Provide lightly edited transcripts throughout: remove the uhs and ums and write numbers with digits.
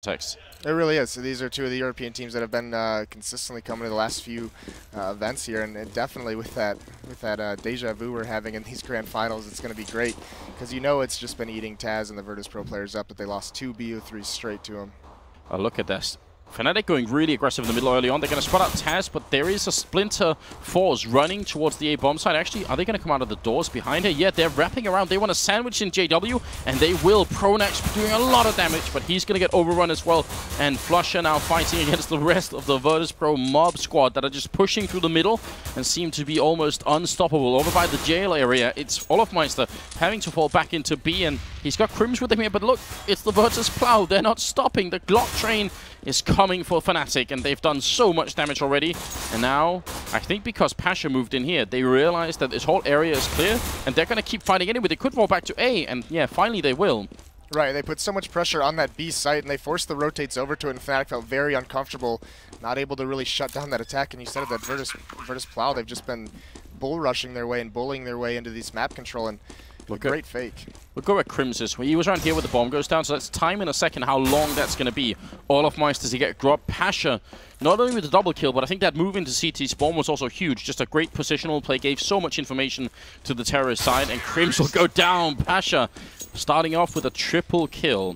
Text. It really is. So these are two of the European teams that have been consistently coming to the last few events here, and definitely with that deja vu we're having in these grand finals, it's going to be great because you know it's just been eating Taz and the Virtus.pro players up, but they lost 2 BO3 straight to them. Look at this. Fnatic going really aggressive in the middle early on. They're going to spot out Taz, but there is a Splinter Force running towards the A bomb side. Actually, are they going to come out of the doors behind her? Yeah, they're wrapping around. They want to sandwich in JW, and they will. Pronax doing a lot of damage, but he's going to get overrun as well. And Flusher now fighting against the rest of the Virtus.pro mob squad that are just pushing through the middle and seem to be almost unstoppable. Over by the jail area, it's Olofmeister having to fall back into B, and he's got Crims with him here, but look, it's the Virtus.plow. They're not stopping. The Glock train is coming for Fnatic, and they've done so much damage already. And now, I think because Pasha moved in here, they realized that this whole area is clear, and they're going to keep fighting anyway. They could fall back to A, and yeah, finally they will. Right, they put so much pressure on that B site, and they forced the rotates over to it, and Fnatic felt very uncomfortable, not able to really shut down that attack. And you said it, that Virtus.plow, they've just been bull rushing their way and bullying their way into this map control, and great fake. We'll go at Crims is. He was around here where the bomb goes down, so let's time in a second how long that's going to be. Olofmeister does he get Grob. Pasha, not only with the double kill, but I think that move into CT spawn was also huge. Just a great positional play, gave so much information to the terrorist side, and Crims will go down. Pasha starting off with a triple kill.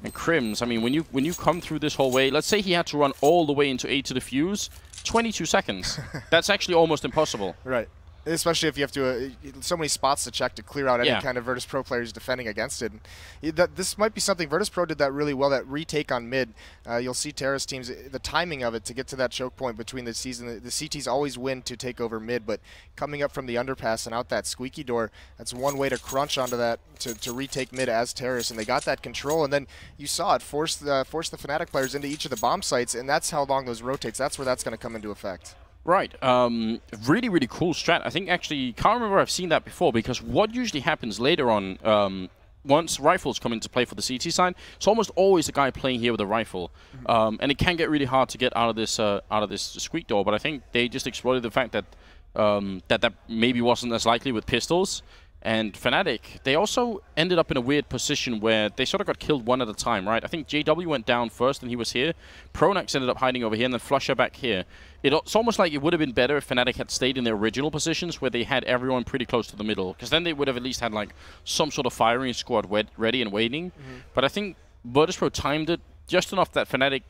And Crims, I mean, when you come through this whole way, let's say he had to run all the way into A to defuse, 22 seconds. That's actually almost impossible. Right. Especially if you have to, so many spots to check to clear out any kind of Virtus.pro players defending against it. This might be something, Virtus.pro did that really well, that retake on mid. You'll see terrorist teams, the timing of it to get to that choke point between the season, the CTs always win to take over mid, but coming up from the underpass and out that squeaky door, that's one way to crunch onto that, to retake mid as terrorists, and they got that control, and then you saw it force the Fnatic players into each of the bomb sites, and that's how long those rotates, that's where that's going to come into effect. Right. Really, really cool strat. I think actually, can't remember I've seen that before, because what usually happens later on, once rifles come into play for the CT side, it's almost always a guy playing here with a rifle. And it can get really hard to get out of this squeak door, but I think they just exploited the fact that that maybe wasn't as likely with pistols. And Fnatic, they also ended up in a weird position where they sort of got killed one at a time, right? I think JW went down first and he was here. Pronax ended up hiding over here, and then Flusher back here. It's almost like it would have been better if Fnatic had stayed in their original positions where they had everyone pretty close to the middle, because then they would have at least had like some sort of firing squad ready and waiting. But I think Virtus.pro timed it just enough that Fnatic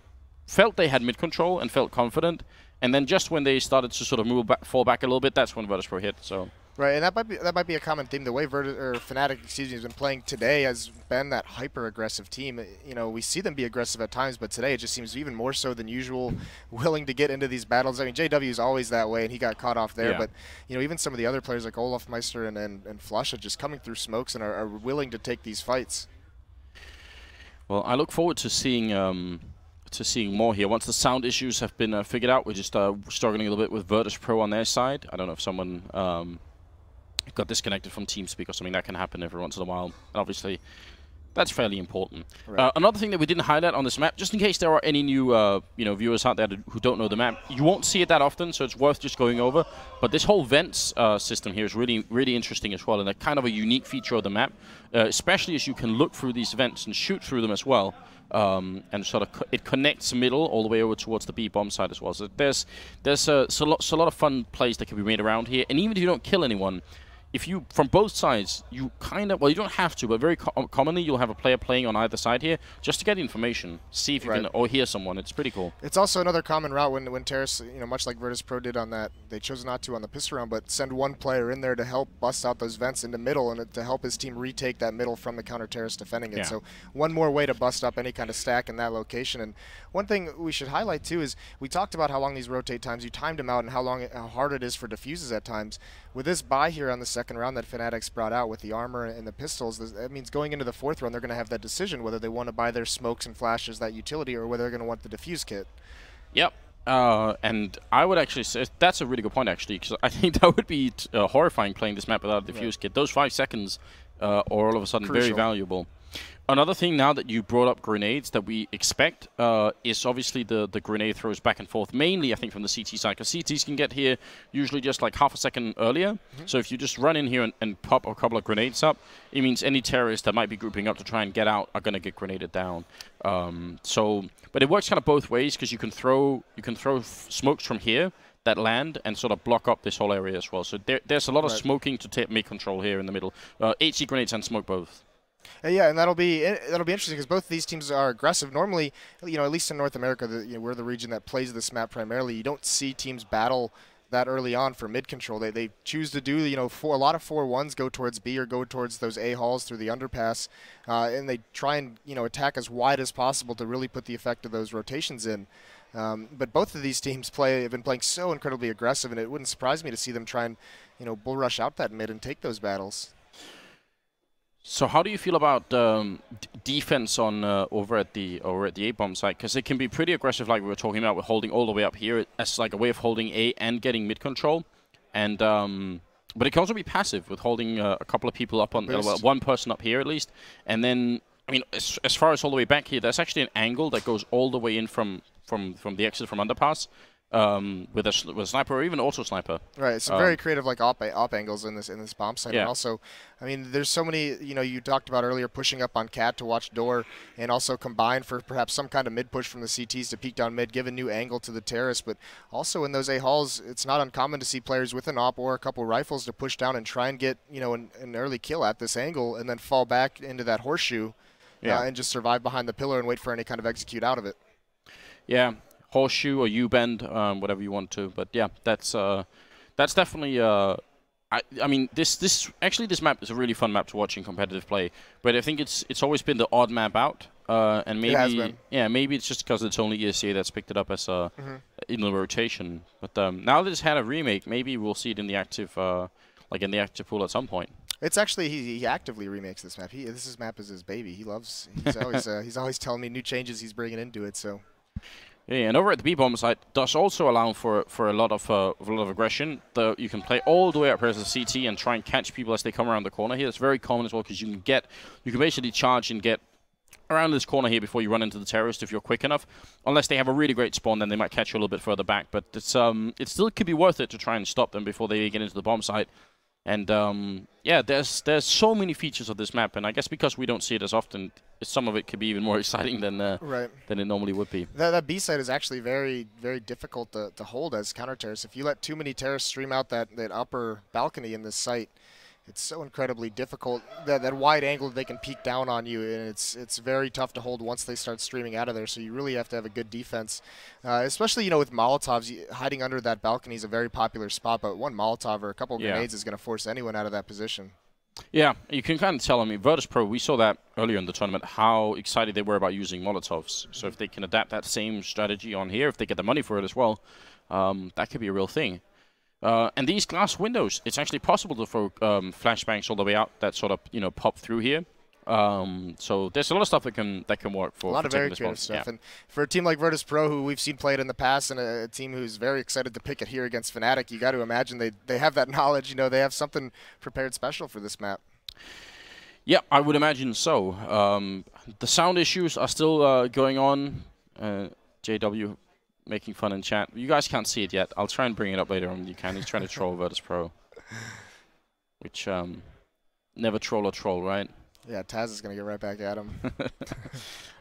felt they had mid control and felt confident, and then just when they started to sort of fall back a little bit, that's when Virtus.pro hit. So. Right, and that might be a common theme. The way Fnatic, has been playing today has been that hyper-aggressive team. You know, we see them be aggressive at times, but today it just seems even more so than usual, willing to get into these battles. I mean, JW is always that way, and he got caught off there. Yeah. But you know, even some of the other players like Olofmeister and Flush are just coming through smokes and are willing to take these fights. Well, I look forward to seeing more here. Once the sound issues have been figured out, we're just struggling a little bit with Virtus.pro on their side. I don't know if someone got disconnected from TeamSpeak or something. That can happen every once in a while. And obviously, that's fairly important. Right. Another thing that we didn't highlight on this map, just in case there are any new viewers out there who don't know the map, you won't see it that often, so it's worth just going over. But this whole vents system here is really, really interesting as well, and a kind of a unique feature of the map, especially as you can look through these vents and shoot through them as well. And sort of it connects middle all the way over towards the B bomb side as well. So there's a lot of fun plays that can be made around here, and even if you don't kill anyone, if you, from both sides, you kind of, well, you don't have to, but very commonly you'll have a player playing on either side here just to get information, see if you can, or hear someone. It's pretty cool. It's also another common route when terrorists, much like Virtus.pro did on that, they chose not to on the pistol round, but send one player in there to help bust out those vents in the middle and to help his team retake that middle from the counter-terrorist defending it. Yeah. So one more way to bust up any kind of stack in that location. And one thing we should highlight too is we talked about how long these rotate times, you timed them out, and how hard it is for diffuses at times. With this buy here on the second round that Fnatic's brought out with the armor and the pistols, that means going into the fourth round, they're going to have that decision whether they want to buy their smokes and flashes, that utility, or whether they're going to want the diffuse kit. Yep. And I would actually say that's a really good point, actually, because I think that would be horrifying playing this map without a diffuse kit. Those 5 seconds are all of a sudden very valuable. Another thing now that you brought up grenades that we expect is obviously the grenade throws back and forth, mainly I think from the CT side, because CTs can get here usually just like half a second earlier. So if you just run in here and pop a couple of grenades up, it means any terrorists that might be grouping up to try and get out are going to get grenaded down. But it works kind of both ways, because you can throw smokes from here that land and sort of block up this whole area as well. So there's a lot of smoking to make control here in the middle. HC grenades and smoke both. Yeah, and that'll be interesting, because both of these teams are aggressive. Normally, at least in North America, we're the region that plays this map primarily. You don't see teams battle that early on for mid control. They choose to do a lot of 4-1s go towards B or go towards those A halls through the underpass, and they try and attack as wide as possible to really put the effect of those rotations in. But both of these teams have been playing so incredibly aggressive, and it wouldn't surprise me to see them try and bull rush out that mid and take those battles. So how do you feel about defense on over at the A-bomb site? Because it can be pretty aggressive, like we were talking about, with holding all the way up here as like a way of holding A and getting mid control. And but it can also be passive with holding a couple of people up on one person up here at least. And then I mean, as far as all the way back here, there's actually an angle that goes all the way in from the exit from underpass. With a sniper or even auto sniper. Right, some very creative like op angles in this bomb site. Yeah. And also, I mean, there's so many. You talked about earlier pushing up on Cat to watch door, and also combine for perhaps some kind of mid push from the CTs to peek down mid, give a new angle to the terrorists. But also in those A halls, it's not uncommon to see players with an op or a couple rifles to push down and try and get an early kill at this angle, and then fall back into that horseshoe, and just survive behind the pillar and wait for any kind of execute out of it. Yeah. Horseshoe or U-bend, whatever you want to, but yeah, that's definitely. I mean, this map is a really fun map to watch in competitive play, but I think it's always been the odd map out, and maybe it has been. Maybe it's just because it's only ESEA that's picked it up as in the rotation. But now that it's had a remake, maybe we'll see it in the active in the active pool at some point. It's actually he actively remakes this map. This map is his baby. He's always telling me new changes he's bringing into it. So. Yeah, and over at the B-bomb side, does also allow for a lot of aggression. You can play all the way up here as a CT and try and catch people as they come around the corner here. It's very common as well, because you can basically charge and get around this corner here before you run into the terrorist if you're quick enough. Unless they have a really great spawn, then they might catch you a little bit further back. But it still could be worth it to try and stop them before they get into the bomb site. And yeah, there's so many features of this map, and I guess because we don't see it as often, some of it could be even more exciting than it normally would be. That B site is actually very, very difficult to hold as counter terrorists. If you let too many terrorists stream out that upper balcony in this site, it's so incredibly difficult. That wide angle, they can peek down on you, and it's very tough to hold once they start streaming out of there. So you really have to have a good defense, especially with Molotovs. Hiding under that balcony is a very popular spot, but one Molotov or a couple of grenades is going to force anyone out of that position. Yeah, you can kind of tell. I mean, Virtus.pro, we saw that earlier in the tournament, how excited they were about using Molotovs. So if they can adapt that same strategy on here, if they get the money for it as well, that could be a real thing. And these glass windows, it's actually possible to throw flashbangs all the way out that sort of pop through here. So there's a lot of stuff that can work for a lot of very creative stuff. Yeah. And for a team like Virtus.pro, who we've seen play it in the past, and a team who's very excited to pick it here against Fnatic, you got to imagine they have that knowledge. They have something prepared special for this map. Yeah, I would imagine so. The sound issues are still going on. JW making fun in chat. You guys can't see it yet. I'll try and bring it up later on. You can. He's trying to troll Virtus.pro, which never troll or troll, right? Yeah, Taz is going to get right back at him.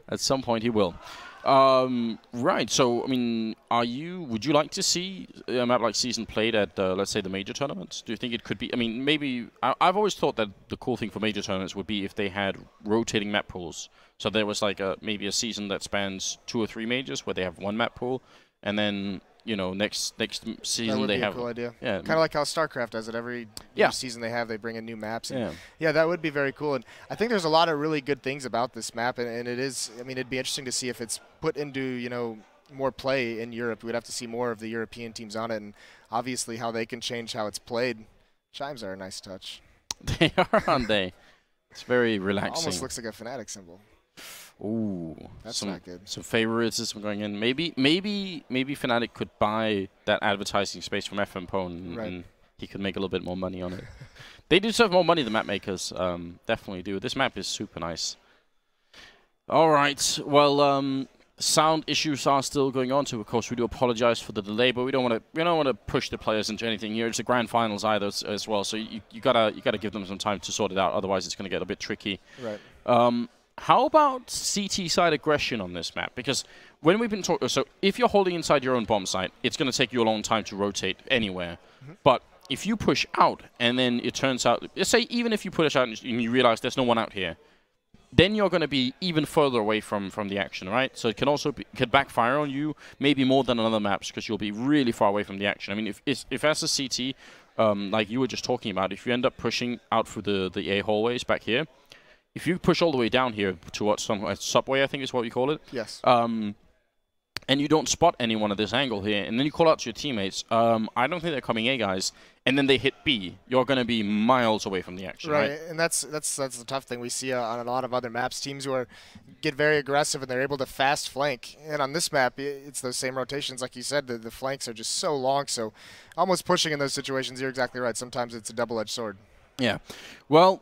At some point he will. Right, so, I mean, would you like to see a map like Season played at, let's say, the major tournaments? Do you think it could be, I mean, maybe, I've always thought that the cool thing for major tournaments would be if they had rotating map pools. So there was like maybe a season that spans 2 or 3 majors where they have one map pool, and then, next season that would they be have a cool idea. Yeah, kind of like how StarCraft does it. Every season they bring in new maps. And yeah, that would be very cool. And I think there's a lot of really good things about this map, and it is. I mean, it'd be interesting to see if it's put into more play in Europe. We'd have to see more of the European teams on it, and obviously how they can change how it's played. Chimes are a nice touch. They are, aren't they? It's very relaxing. Almost looks like a Fnatic symbol. Ooh, that's not good. Some favoritism going in. Maybe Fnatic could buy that advertising space from FNC and he could make a little bit more money on it. They do deserve more money, the map makers. Definitely do. This map is super nice. All right. Well, sound issues are still going on, so of course we do apologize for the delay, but we don't want to push the players into anything here. It's the grand finals either as well, so you gotta give them some time to sort it out. Otherwise, it's going to get a bit tricky. Right. How about CT side aggression on this map? Because when we've been talking, so if you're holding inside your own bomb site, it's going to take you a long time to rotate anywhere. But if you push out and then it turns out, let's say even if you push out and you realize there's no one out here, then you're going to be even further away from the action, right? So it can also could backfire on you, maybe more than on other maps, because you'll be really far away from the action. I mean, if as a CT, like you were just talking about, if you end up pushing out through the A hallways back here, if you push all the way down here towards some subway, I think is what you call it. Yes. And you don't spot anyone at this angle here, and then you call out to your teammates, I don't think they're coming A, guys, and then they hit B, you're going to be miles away from the action, right? And that's the tough thing we see on a lot of other maps. Teams who get very aggressive and they're able to fast flank. And on this map, it's those same rotations. Like you said, the flanks are just so long, so almost pushing in those situations, you're exactly right. Sometimes it's a double-edged sword. Yeah. Well,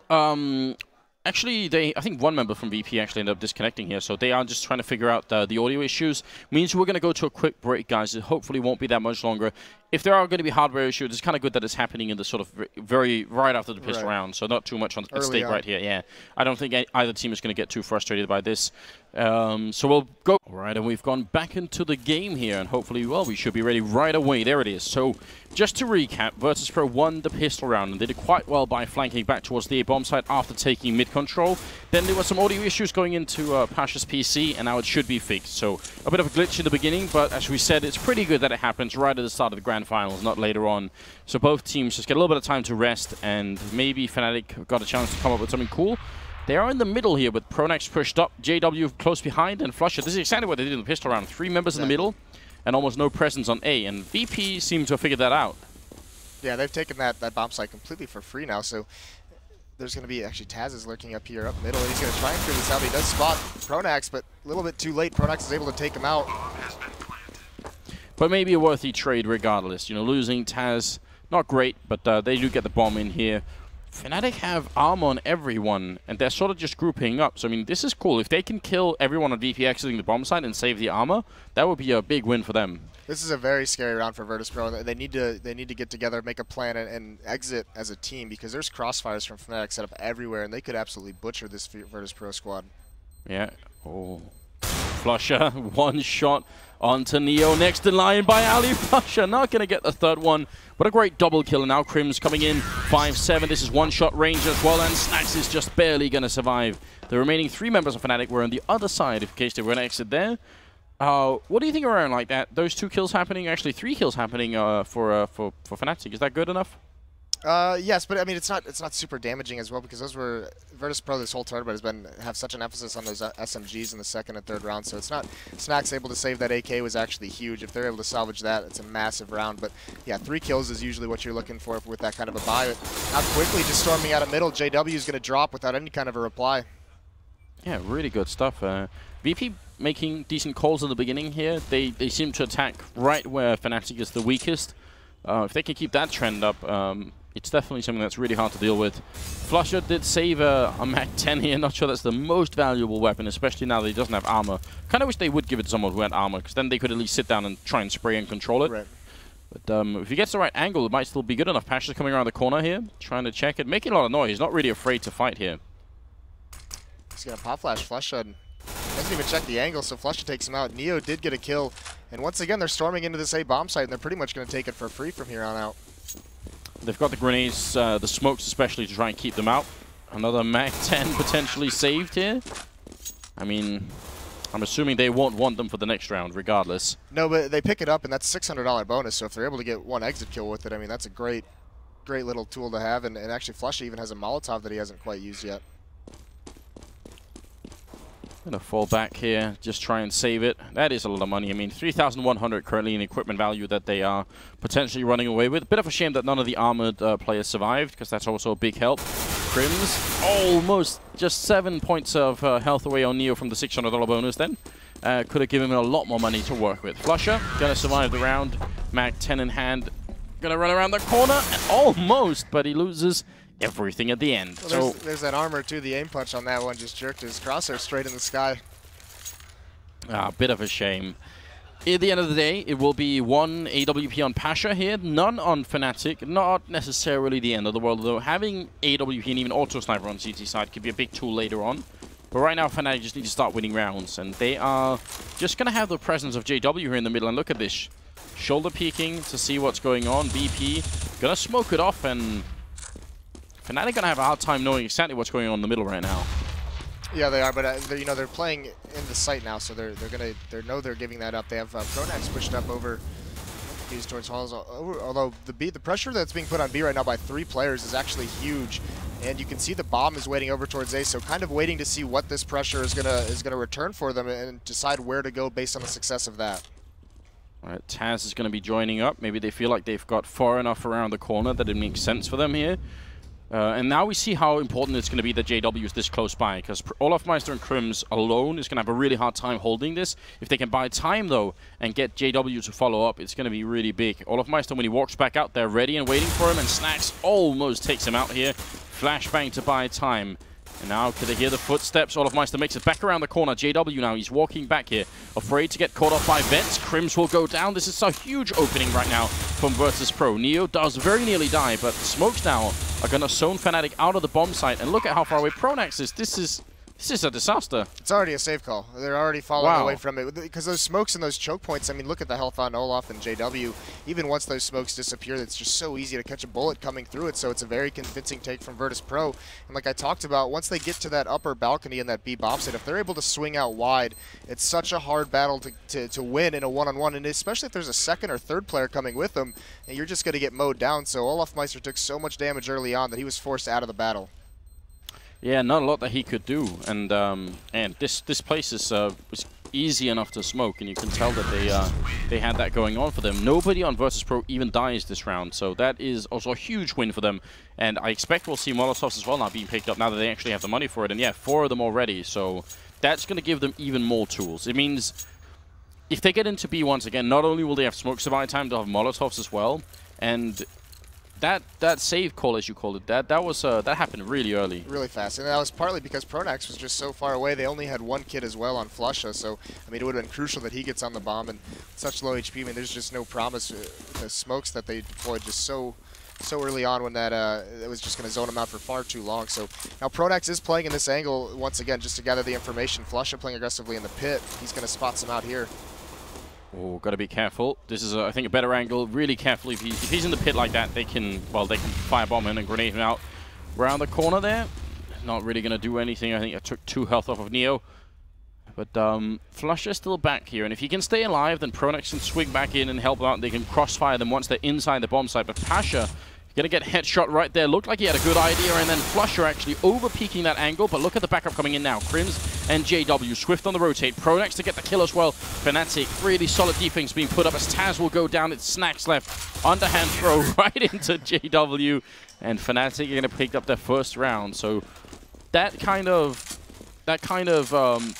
actually, I think one member from VP actually ended up disconnecting here, so they are just trying to figure out the audio issues. Means we're going to go to a quick break, guys. It hopefully won't be that much longer. If there are going to be hardware issues, it's kind of good that it's happening in the sort of right after the pistol round, so not too much at stake right here. Yeah, I don't think either team is going to get too frustrated by this. So we'll go. All right, and we've gone back into the game here, and hopefully, well, we should be ready right away. There it is. So just to recap, Virtus.pro won the pistol round, and they did quite well by flanking back towards the A-bomb site after taking mid-control. Then there were some audio issues going into Pasha's PC, and now it should be fixed. So a bit of a glitch in the beginning, but as we said, it's pretty good that it happens right at the start of the grand finals, not later on. So both teams just get a little bit of time to rest, and maybe Fnatic got a chance to come up with something cool. They are in the middle here with Pronax pushed up, JW close behind, and Flusher. This is exactly what they did in the pistol round. 3 members in the middle, and almost no presence on A. And VP seem to have figured that out. Yeah, they've taken that bomb site completely for free now. So there's going to be, actually, Taz is lurking up here, up middle. And he's going to try and clear this out. He does spot Pronax, but a little bit too late. Pronax is able to take him out. But maybe a worthy trade regardless. You know, losing Taz, not great, but they do get the bomb in here. Fnatic have armor on everyone, and they're sort of just grouping up. So, I mean, this is cool. If they can kill everyone on VP exiting the bomb site and save the armor, that would be a big win for them. This is a very scary round for Virtus.pro. They need to get together, make a plan, and exit as a team, because there's crossfires from Fnatic set up everywhere, and they could absolutely butcher this Virtus.pro squad. Yeah. Oh. Flusher, one shot onto Neo. Next in line by Ali. Flusher not going to get the third one. What a great double kill. And now Crim's coming in. 5-7. This is one-shot range as well. And Snax is just barely going to survive. The remaining 3 members of Fnatic were on the other side in case they were going to exit there. What do you think around like that? Those 2 kills happening, actually 3 kills happening for Fnatic. Is that good enough? Yes, but I mean it's not super damaging as well, because those were Virtus.pro this whole tournament have such an emphasis on those SMGs in the second and third round, so it's not Snax able to save that AK was actually huge. If they're able to salvage that, it's a massive round. But yeah, 3 kills is usually what you're looking for with that kind of a buy. How quickly just storming out of middle, JW is going to drop without any kind of a reply. Yeah, really good stuff. VP making decent calls in the beginning here. They seem to attack right where Fnatic is the weakest. If they can keep that trend up, it's definitely something that's really hard to deal with. Flusher did save a MAC-10 here. Not sure that's the most valuable weapon, especially now that he doesn't have armor. Kind of wish they would give it to someone who had armor, because then they could at least sit down and try and spray and control it. Right. But if he gets the right angle, it might still be good enough. Pasha's coming around the corner here, trying to check it, making a lot of noise. He's not really afraid to fight here. He's got a pop flash. Flusher doesn't even check the angle, so Flusher takes him out. Neo did get a kill, and once again, they're storming into this A bomb site, and they're pretty much going to take it for free from here on out. They've got the grenades, the smokes especially, to try and keep them out. Another MAC-10 potentially saved here. I mean, I'm assuming they won't want them for the next round, regardless. No, but they pick it up, and that's a $600 bonus, so if they're able to get 1 exit kill with it, I mean, that's a great little tool to have, and actually Flusher even has a Molotov that he hasn't quite used yet. Gonna fall back here, just try and save it. That is a lot of money. I mean, 3,100 currently in equipment value that they are potentially running away with. Bit of a shame that none of the armored players survived, because that's also a big help. Crims, almost just 7 points of health away on Neo from the $600 bonus then. Could have given him a lot more money to work with. Flusher, gonna survive the round. MAC-10 in hand. Gonna run around the corner, and almost, but he loses everything at the end. Well, there's that armor too. The aim punch on that one just jerked his crosshair straight in the sky. Bit of a shame. At the end of the day, it will be one AWP on Pasha here, none on Fnatic. Not necessarily the end of the world, though. Having AWP and even Auto Sniper on CT side could be a big tool later on. But right now, Fnatic just need to start winning rounds, and they are just going to have the presence of JW here in the middle. And look at this. Shoulder peeking to see what's going on. BP going to smoke it off, and Fnatic going to have a hard time knowing exactly what's going on in the middle right now. Yeah, they are, but they're playing in the site now, so they're giving that up. They have Pronax pushed up over these towards halls. Although the pressure that's being put on B right now by 3 players is actually huge, and you can see the bomb is waiting over towards A. So kind of waiting to see what this pressure is gonna return for them and decide where to go based on the success of that. All right, Taz is going to be joining up. Maybe they feel like they've got far enough around the corner that it makes sense for them here. And now we see how important it's going to be that JW is this close by, because Olofmeister and Crims alone is going to have a really hard time holding this. If they can buy time, though, and get JW to follow up, it's going to be really big. Olofmeister, when he walks back out there, ready and waiting for him, and Snacks almost takes him out here. Flashbang to buy time. And now, could they hear the footsteps? Olofmeister makes it back around the corner. JW now, he's walking back here. Afraid to get caught off by Vents. Crims will go down. This is a huge opening right now from Virtus.pro. Neo does very nearly die, but the smokes now are going to zone Fnatic out of the bomb site. And look at how far away Pronax is. This is a disaster. It's already a safe call. They're already falling away from it. Because those smokes and those choke points, I mean, look at the health on Olaf and JW. Even once those smokes disappear, it's just so easy to catch a bullet coming through it. So it's a very convincing take from Virtus.pro. And like I talked about, once they get to that upper balcony in that B bomb site, if they're able to swing out wide, it's such a hard battle to win in a one-on-one. And especially if there's a second or third player coming with them, and you're just going to get mowed down. So Olofmeister took so much damage early on that he was forced out of the battle. Yeah, not a lot that he could do, and this place is was easy enough to smoke, and you can tell that they had that going on for them. Nobody on Virtus.pro even dies this round, so that is also a huge win for them. And I expect we'll see Molotovs as well now being picked up now that they actually have the money for it. And yeah, 4 of them already, so that's going to give them even more tools. It means if they get into B once again, not only will they have smoke survive time, they'll have Molotovs as well, and that save call, as you called it, that happened really early. Really fast. And that was partly because Pronax was just so far away. They only had 1 kid as well on Flusha, so I mean it would have been crucial that he gets on the bomb, and such low HP, I mean there's just no promise. The smokes that they deployed just so early on when that it was just going to zone him out for far too long. So now Pronax is playing in this angle once again just to gather the information. Flusha playing aggressively in the pit. He's going to spot some out here. Oh, got to be careful. This is, I think, a better angle. Really careful. If he's in the pit like that, they can firebomb him and grenade him out around the corner there. Not really going to do anything. I think I took 2 health off of Neo. But Flusha's still back here, and if he can stay alive, then Pronax can swing back in and help out. They can crossfire them once they're inside the bomb site. But Pasha gonna get headshot right there. Looked like he had a good idea, and then Flusha actually over-peaking that angle. But look at the backup coming in now. Crims and JW, Swift on the rotate. Pronax to get the kill as well. Fnatic, really solid defense being put up as Taz will go down. It's Snacks left. Underhand throw right into JW, and Fnatic are gonna pick up their first round. So that kind of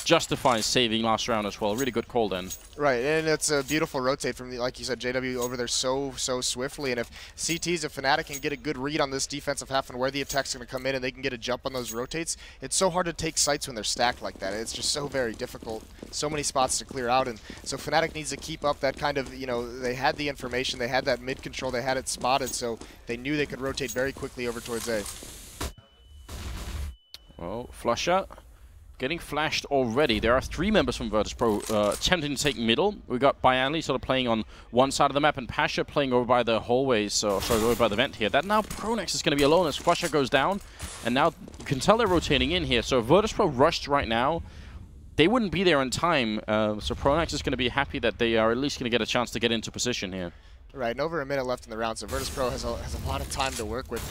justifies saving last round as well. Really good call then. Right, and it's a beautiful rotate from, like you said, JW over there so swiftly. And if CTs, if Fnatic can get a good read on this defensive half and where the attack's going to come in, and they can get a jump on those rotates, it's so hard to take sites when they're stacked like that. It's just so very difficult. So many spots to clear out, and so Fnatic needs to keep up that kind of, they had the information, they had that mid control, they had it spotted, so they knew they could rotate very quickly over towards A. Well, Flusha getting flashed already. There are 3 members from Virtus.pro attempting to take middle. We got Byanli sort of playing on one side of the map, and Pasha playing over by the hallways, sorry, over by the vent here. That now Pronax is going to be alone as Flusha goes down, and now you can tell they're rotating in here. So if Virtus.pro rushed right now, they wouldn't be there in time. So Pronax is going to be happy that they are at least going to get a chance to get into position here. Right, and over a minute left in the round, so Virtus.pro has a lot of time to work with.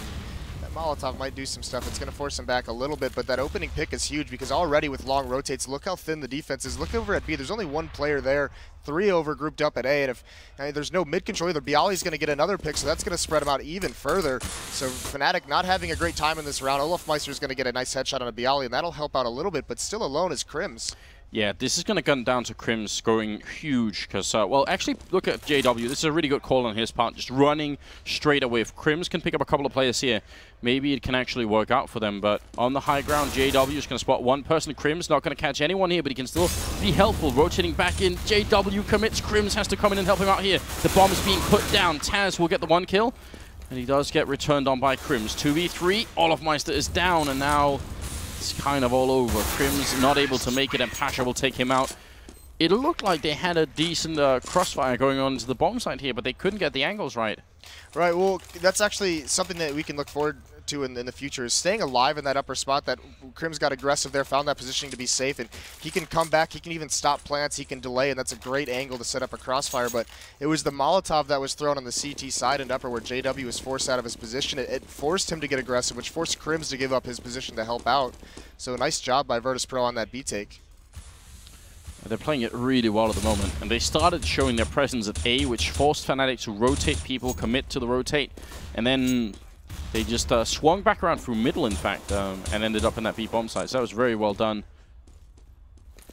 Molotov might do some stuff. It's going to force him back a little bit, but that opening pick is huge because already with long rotates, look how thin the defense is. Look over at B. There's only 1 player there, 3 over grouped up at A, and if there's no mid control either, Bialy's going to get another pick, so that's going to spread him out even further. So Fnatic not having a great time in this round. Olofmeister is going to get a nice headshot on a Bialy, and that'll help out a little bit, but still alone is Crims. Yeah, this is going to come down to Crims scoring huge because, well, actually, look at JW. This is a really good call on his part, just running straight away. If Crims can pick up a couple of players here, maybe it can actually work out for them. But on the high ground, JW is going to spot one person. Crims not going to catch anyone here, but he can still be helpful. Rotating back in, JW commits. Crims has to come in and help him out here. The bomb is being put down. Taz will get the one kill, and he does get returned on by Crims. 2v3, Olofmeister is down, and now it's kind of all over. Crims not able to make it, and Pasha will take him out. It looked like they had a decent crossfire going on to the bomb site here, but they couldn't get the angles right. Right, well, that's actually something that we can look forward to in the future, is staying alive in that upper spot. That Crims got aggressive there, found that positioning to be safe, and he can come back, he can even stop plants, he can delay, and that's a great angle to set up a crossfire. But it was the Molotov that was thrown on the CT side and upper where JW was forced out of his position. It forced him to get aggressive, which forced Crims to give up his position to help out. So nice job by Virtus.pro on that B take. They're playing it really well at the moment, and they started showing their presence at A, which forced Fnatic to rotate people, commit to the rotate, and then they just swung back around through middle, in fact, and ended up in that B bomb site. So that was very well done.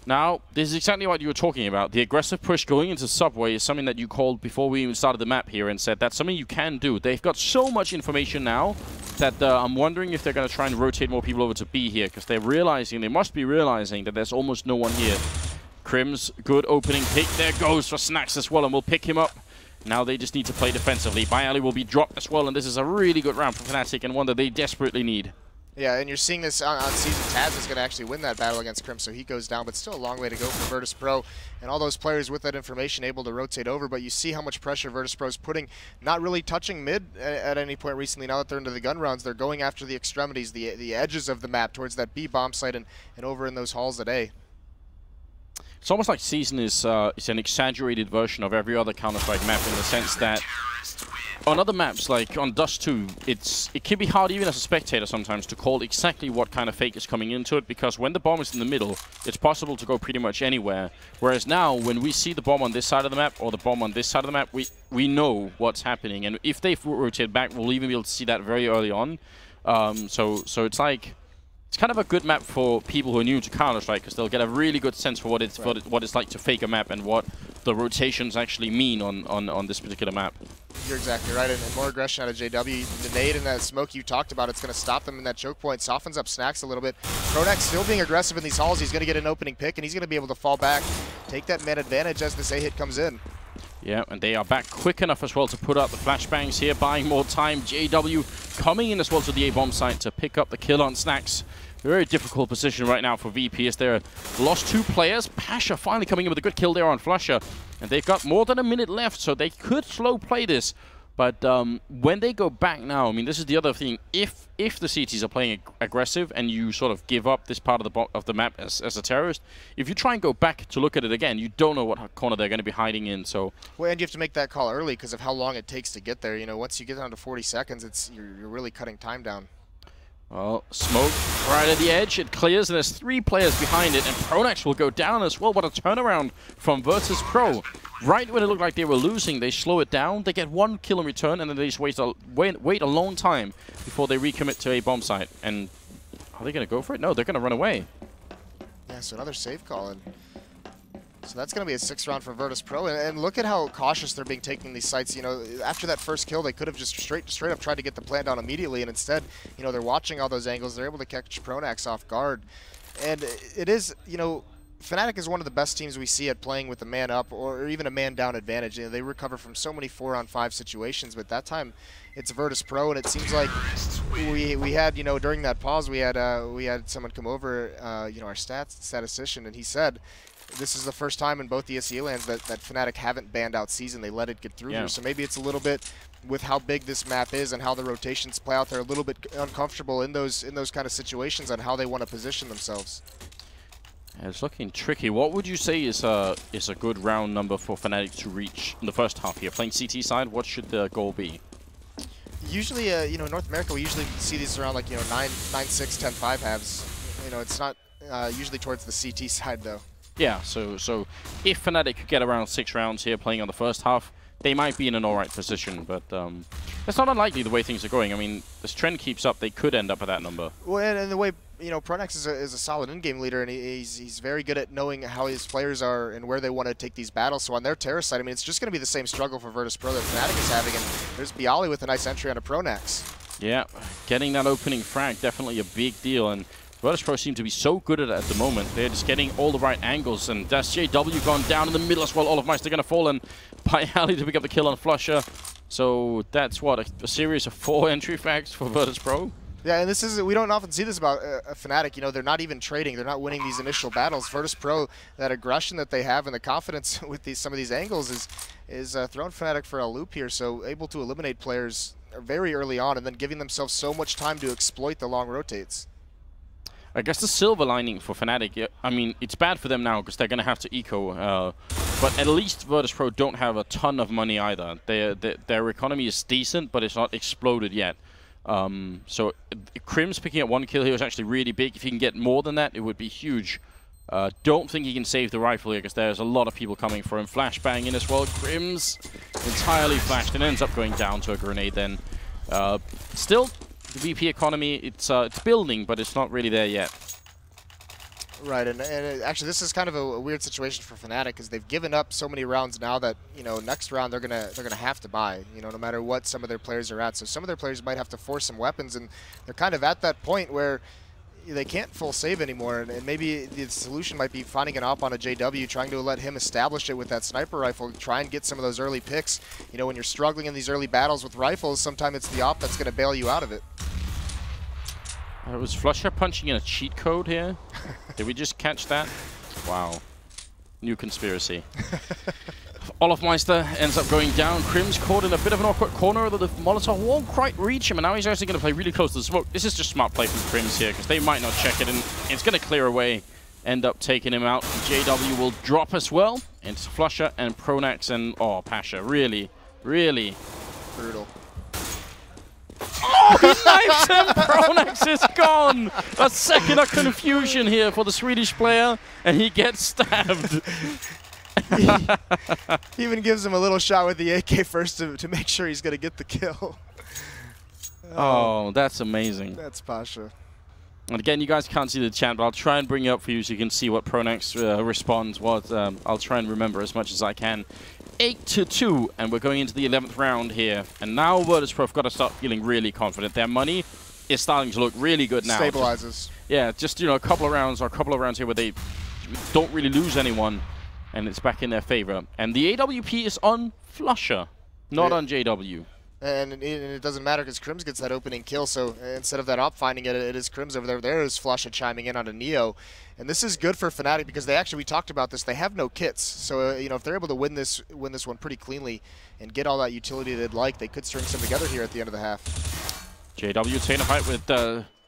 Now, this is exactly what you were talking about. The aggressive push going into Subway is something that you called before we even started the map here and said that's something you can do. They've got so much information now that I'm wondering if they're going to try and rotate more people over to B here, because they're realizing, they must be realizing that there's almost no one here. Crims, good opening pick. There goes for Snacks as well, and we'll pick him up. Now they just need to play defensively. Bayali will be dropped as well, and this is a really good round for Fnatic, and one that they desperately need. Yeah, and you're seeing this on season. Taz is going to actually win that battle against Crims, so he goes down, but still a long way to go for Virtus.pro. And all those players with that information able to rotate over, but you see how much pressure Virtus.pro is putting, not really touching mid at any point recently. Now that they're into the gun rounds, they're going after the extremities, the edges of the map, towards that B bomb site and over in those halls at A. It's almost like Season is an exaggerated version of every other Counter-Strike map, in the sense that on other maps, like on Dust 2, it can be hard even as a spectator sometimes to call exactly what kind of fake is coming into it, because when the bomb is in the middle, it's possible to go pretty much anywhere. Whereas now, when we see the bomb on this side of the map or the bomb on this side of the map, we know what's happening. And if they rotate back, we'll even be able to see that very early on. So it's like, it's kind of a good map for people who are new to Counter-Strike, because they'll get a really good sense for what it's like to fake a map and what the rotations actually mean on this particular map. You're exactly right, and more aggression out of JW. The nade and that smoke you talked about, it's going to stop them in that choke point, softens up Snacks a little bit. Pronax still being aggressive in these halls. He's going to get an opening pick, and he's going to be able to fall back, take that man advantage as this A hit comes in. Yeah, and they are back quick enough as well to put out the flashbangs here, buying more time. JW coming in as well to the A-bomb site to pick up the kill on Snacks. Very difficult position right now for VP as they're lost 2 players. Pasha finally coming in with a good kill there on Flusher. And they've got more than a minute left, so they could slow play this. But when they go back now, I mean, this is the other thing. If the CTs are playing aggressive and you sort of give up this part of the map as a terrorist, if you try and go back to look at it again, you don't know what corner they're going to be hiding in. So, well, and you have to make that call early because of how long it takes to get there. You know, once you get down to 40 seconds, you're really cutting time down. Well, smoke right at the edge. It clears, and there's 3 players behind it, and Pronax will go down as well. What a turnaround from Virtus.pro. Right when it looked like they were losing, they slow it down. They get 1 kill in return, and then they just wait a long time before they recommit to a bomb site. And are they going to go for it? No, they're going to run away. Yeah, so another safe call. And so that's going to be a 6th round for Virtus.pro, and look at how cautious they're being taking these sites. You know, after that first kill, they could have just straight up tried to get the plant down immediately, and instead, you know, they're watching all those angles. They're able to catch Pronax off guard, and it is, you know, Fnatic is one of the best teams we see at playing with a man up or even a man down advantage. You know, they recover from so many 4-on-5 situations, but that time it's Virtus.pro, and it seems like we had, you know, during that pause, we had someone come over, you know, our statistician, and he said, this is the first time in both the ESEA LANs that Fnatic haven't banned out Season. They let it get through here. So maybe it's a little bit, with how big this map is and how the rotations play out, they're a little bit uncomfortable in those kind of situations on how they want to position themselves. Yeah, it's looking tricky. What would you say is a good round number for Fnatic to reach in the first half here? Playing CT side, what should the goal be? Usually, you know, in North America, we usually see these around like, you know, 9-6, 10-5 halves. You know, it's not usually towards the CT side though. Yeah, so if Fnatic could get around 6 rounds here playing on the first half, they might be in an alright position, but it's not unlikely the way things are going. I mean, this trend keeps up, they could end up at that number. Well, and the way Pronax is a solid in-game leader, and he's very good at knowing how his players are and where they want to take these battles. So on their Terra side, I mean, it's just going to be the same struggle for Virtus.pro that Fnatic is having, and there's Bialy with a nice entry on a Pronax. Yeah, getting that opening frag, definitely a big deal, and Virtus.pro seem to be so good at it at the moment. They're just getting all the right angles, and that's JW gone down in the middle as well. Olofmeister going to fall, and Bialy to pick up the kill on Flusher. So that's what, a series of 4 entry frags for Virtus.pro. Yeah, and this is, we don't often see this about Fnatic. You know, they're not even trading. They're not winning these initial battles. Virtus.pro, that aggression that they have and the confidence with some of these angles is throwing Fnatic for a loop here. So able to eliminate players very early on and then giving themselves so much time to exploit the long rotates. I guess the silver lining for Fnatic, I mean, it's bad for them now because they're going to have to eco, but at least Virtus.pro don't have a ton of money either. Their economy is decent, but it's not exploded yet. So Crim's picking up 1 kill here is actually really big. If he can get more than that, it would be huge. Don't think he can save the rifle here because there's a lot of people coming for him. Flashbang in as well. Crim's entirely flashed and ends up going down to a grenade then. Still, the VP economy, it's building, but it's not really there yet. Right, and actually this is kind of a weird situation for Fnatic because they've given up so many rounds now that, you know, next round they're gonna have to buy, you know, no matter what some of their players are at. So some of their players might have to force some weapons, and they're kind of at that point where they can't full save anymore, and maybe the solution might be finding an op on a JW, trying to let him establish it with that sniper rifle, try and get some of those early picks. You know, when you're struggling in these early battles with rifles, sometimes it's the op that's going to bail you out of it. Was Flusher punching in a cheat code here? Did we just catch that? Wow. New conspiracy. Olofmeister ends up going down. Crim's caught in a bit of an awkward corner. The Molotov won't quite reach him, and now he's actually going to play really close to the smoke. This is just smart play from Crim's here, because they might not check it, and it's going to clear away. End up taking him out. JW will drop as well. It's Flusher and Pronax and, oh, Pasha. Really, really brutal. Oh, he knifes him! Pronax is gone! A second of confusion here for the Swedish player, and he gets stabbed. He even gives him a little shot with the AK first to make sure he's going to get the kill. Oh, that's amazing. That's Pasha. And again, you guys can't see the chat, but I'll try and bring it up for you so you can see what Pronax responds was. I'll try and remember as much as I can. 8-2, and we're going into the 11th round here. And now Virtus.pro have got to start feeling really confident. Their money is starting to look really good now. Stabilizes. Yeah, just, you know, a couple of rounds here where they don't really lose anyone, and it's back in their favor. And the AWP is on Flusher, not on JW. And it doesn't matter because Crims gets that opening kill, so instead of that op finding it, it is Crims over there. There is Flusher chiming in on a Neo. And this is good for Fnatic because they actually, we talked about this, they have no kits. So, you know, if they're able to win this one pretty cleanly and get all that utility they'd like, they could string some together here at the end of the half. JW taking a fight with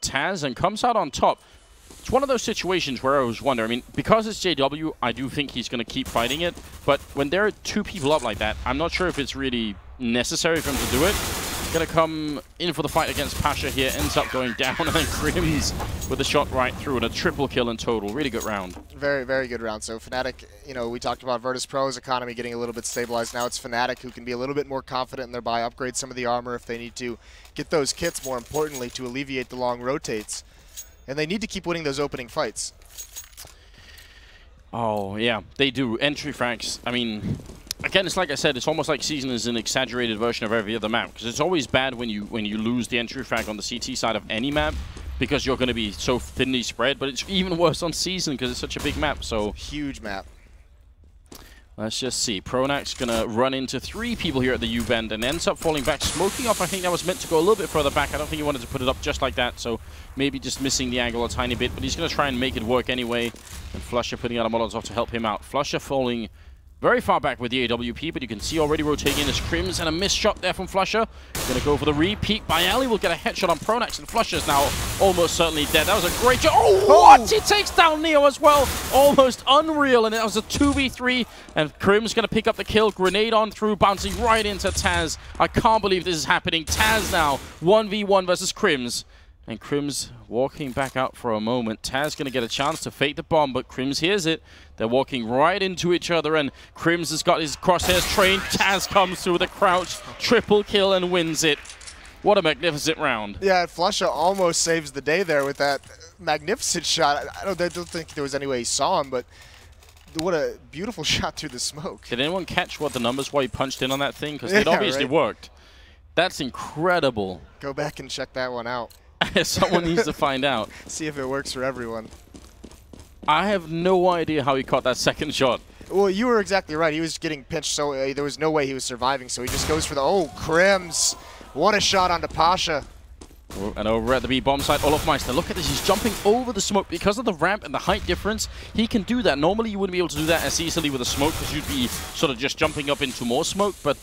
Taz and comes out on top. It's one of those situations where I always wonder, I mean, because it's JW, I do think he's going to keep fighting it. But when there are 2 people up like that, I'm not sure if it's really necessary for him to do it. Going to come in for the fight against Pasha here, ends up going down, and then Crims with a shot right through and a triple kill in total. Really good round. Very, very good round. So Fnatic, you know, we talked about Virtus.pro's economy getting a little bit stabilized. Now it's Fnatic who can be a little bit more confident in their buy, upgrade some of the armor if they need to, get those kits, more importantly, to alleviate the long rotates. And they need to keep winning those opening fights. Oh, yeah, they do. Entry frags, I mean, again, it's like I said, it's almost like Season is an exaggerated version of every other map, because it's always bad when you lose the entry frag on the CT side of any map, because you're going to be so thinly spread, but it's even worse on Season because it's such a big map. So huge map. Let's just see. Pronax going to run into 3 people here at the U-bend and ends up falling back. Smoking off, I think that was meant to go a little bit further back. I don't think he wanted to put it up just like that, so maybe just missing the angle a tiny bit, but he's going to try and make it work anyway. And Flusher putting out a Molotov to help him out. Flusher falling very far back with the AWP, but you can see already rotating in his Crims, and a missed shot there from Flusher. Going to go for the repeat. Bialy will get a headshot on Pronax, and Flusher's now almost certainly dead. That was a great job. Oh, what? He takes down Neo as well. Almost unreal, and that was a 2v3, and Crims going to pick up the kill. Grenade on through, bouncing right into Taz. I can't believe this is happening. Taz now, 1v1 versus Crims. And Crims walking back out for a moment. Taz going to get a chance to fake the bomb, but Crims hears it. They're walking right into each other, and Crims has got his crosshairs trained. Taz comes through with a crouch, triple kill, and wins it. What a magnificent round. Yeah, Flusha almost saves the day there with that magnificent shot. I don't think there was any way he saw him, but what a beautiful shot through the smoke. Did anyone catch what the numbers were he punched in on that thing? Because it obviously worked. That's incredible. Go back and check that one out. Someone needs to find out. See if it works for everyone. I have no idea how he caught that second shot. Well, you were exactly right. He was getting pinched, so there was no way he was surviving. So he just goes for the, oh, Crims. What a shot onto Pasha. And over at the B bomb side, Olofmeister, look at this, he's jumping over the smoke. Because of the ramp and the height difference, he can do that. Normally you wouldn't be able to do that as easily with a smoke because you'd be sort of just jumping up into more smoke, but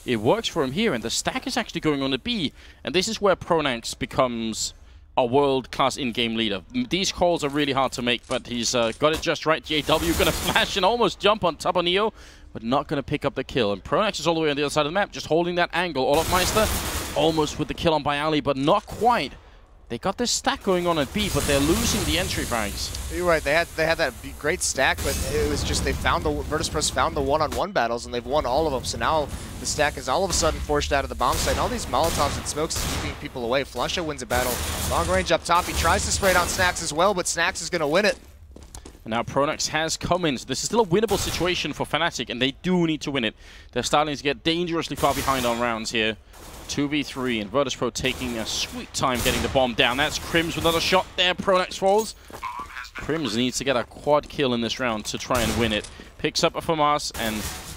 it works for him here, and the stack is actually going on to B. And this is where Pronax becomes a world-class in-game leader. These calls are really hard to make, but he's got it just right. JW gonna flash and almost jump on top of Neo, but not gonna pick up the kill. And Pronax is all the way on the other side of the map, just holding that angle. Olofmeister almost with the kill on Bialy, but not quite. They got this stack going on at B, but they're losing the entry frags. You're right. They had that great stack, but it was just they found the Virtus.pro found the one-on-one battles, and they've won all of them. So now the stack is all of a sudden forced out of the bomb site. And all these Molotovs and smokes is keeping people away. Flusha wins a battle. Long range up top. He tries to spray it on Snax as well, but Snax is going to win it. And now Pronax has come in, so this is still a winnable situation for Fnatic, and they do need to win it. They're starting to get dangerously far behind on rounds here. 2v3, and Virtus.pro taking a sweet time getting the bomb down. That's Crims with another shot there. Pronax falls. Crims needs to get a quad kill in this round to try and win it. Picks up a FAMAS and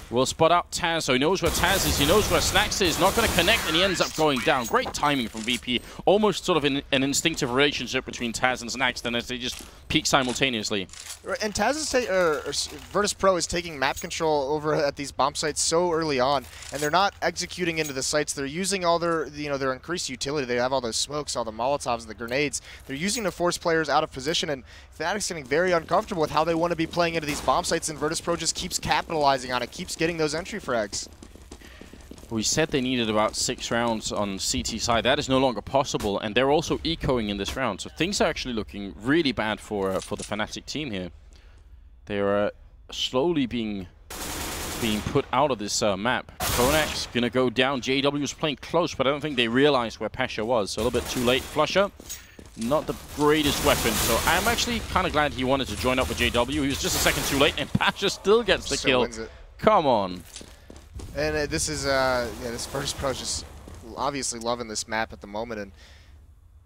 will spot out Taz. So he knows where Taz is, he knows where Snax is. Not going to connect, and he ends up going down. Great timing from VP. Almost sort of an instinctive relationship between Taz and Snax, then as they just peak simultaneously. And Taz is Virtus.pro is taking map control over at these bomb sites so early on, and they're not executing into the sites. They're using all their their increased utility. They have all those smokes, all the Molotovs, the grenades. They're using to force players out of position, and Fnatic's getting very uncomfortable with how they want to be playing into these bomb sites, and Virtus.pro just keeps capitalizing on it, keeps getting those entry frags. We said they needed about 6 rounds on CT side. That is no longer possible, and they're also ecoing in this round. So things are actually looking really bad for the Fnatic team here. They are slowly being put out of this map. Pronax gonna go down. JW was playing close, but I don't think they realized where Pasha was. So a little bit too late. Flusha, not the greatest weapon. So I'm actually kind of glad he wanted to join up with JW. He was just a second too late, and Pasha still gets the kill. Wins it. Come on. And this is, this Virtus.pro is just obviously loving this map at the moment and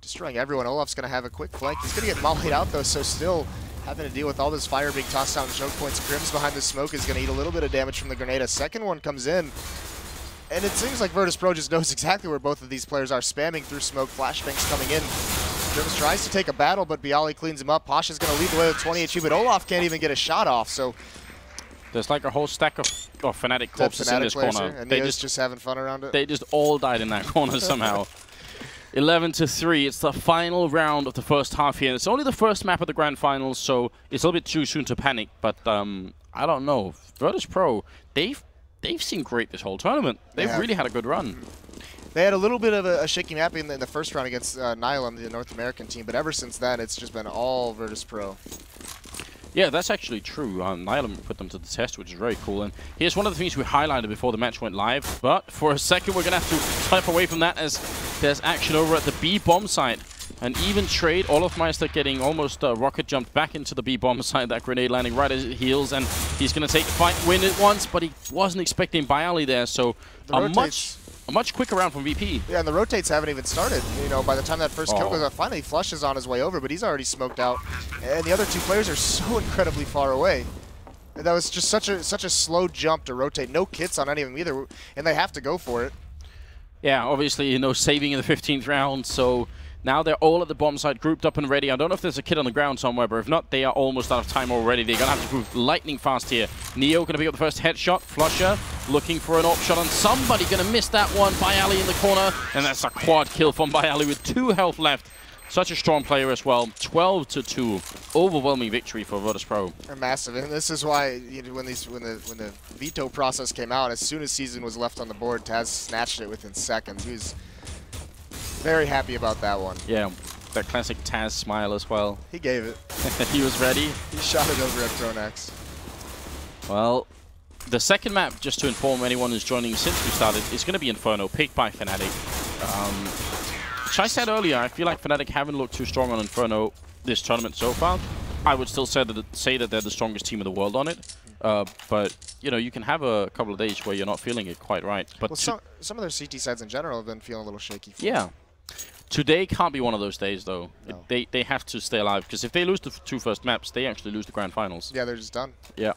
destroying everyone. Olaf's going to have a quick flank. He's going to get mollied out, though, so still having to deal with all this fire being tossed out and choke points. Crims behind the smoke is going to eat a little bit of damage from the grenade. A second one comes in, and it seems like Virtus.pro just knows exactly where both of these players are, spamming through smoke. Flashbangs coming in. Crims tries to take a battle, but Bialy cleans him up. Pasha's going to lead the way with 20 HP, but Olaf can't even get a shot off, so... There's like a whole stack of Fnatic corpses in this corner. And they just having fun around it. They just all died in that corner somehow. 11-3. It's the final round of the first half here. It's only the first map of the grand finals, so it's a little bit too soon to panic. But I don't know. Virtus.pro, they've seen great this whole tournament. They've really had a good run. They had a little bit of a shaky map in the first round against Nylum, the North American team, but ever since then, it's just been all Virtus.pro. Yeah, that's actually true. Nylum put them to the test, which is very cool. And here's one of the things we highlighted before the match went live. But for a second, we're going to have to type away from that as there's action over at the B bomb site. An even trade. Olofmeister getting almost rocket jumped back into the B bomb site. That grenade landing right at his heels. And he's going to take the fight, win it once. But he wasn't expecting Bialy there. So a much quicker round from VP. Yeah, and the rotates haven't even started. You know, by the time that first kill goes out, finally Flush is on his way over, but he's already smoked out. And the other two players are so incredibly far away. And that was just such a slow jump to rotate. No kits on any of them either, and they have to go for it. Yeah, obviously, saving in the 15th round, so now they're all at the bomb site, grouped up and ready. I don't know if there's a kid on the ground somewhere, but if not, they are almost out of time already. They're going to have to move lightning fast here. Neo going to pick up the first headshot. Flusha looking for an AWP shot on somebody. Going to miss that one. Bialy in the corner, and that's a quad kill from Bialy with 2 health left. Such a strong player as well. 12-2. Overwhelming victory for Virtus.pro. They're massive, and this is why when the veto process came out, as soon as season was left on the board, Taz snatched it within seconds. He was very happy about that one. Yeah, that classic Taz smile as well. He gave it. He was ready. He shot it over at Pronax. Well, the second map, just to inform anyone who's joining since we started, is going to be Inferno, picked by Fnatic. Which I said earlier, I feel like Fnatic haven't looked too strong on Inferno this tournament so far. I would still say that they're the strongest team in the world on it. But, you know, you can have a couple of days where you're not feeling it quite right. But well, some of their CT sides in general have been feeling a little shaky. Yeah. Today can't be one of those days, though. No. They have to stay alive, because if they lose the two first maps, they actually lose the grand finals. Yeah, they're just done. Yeah.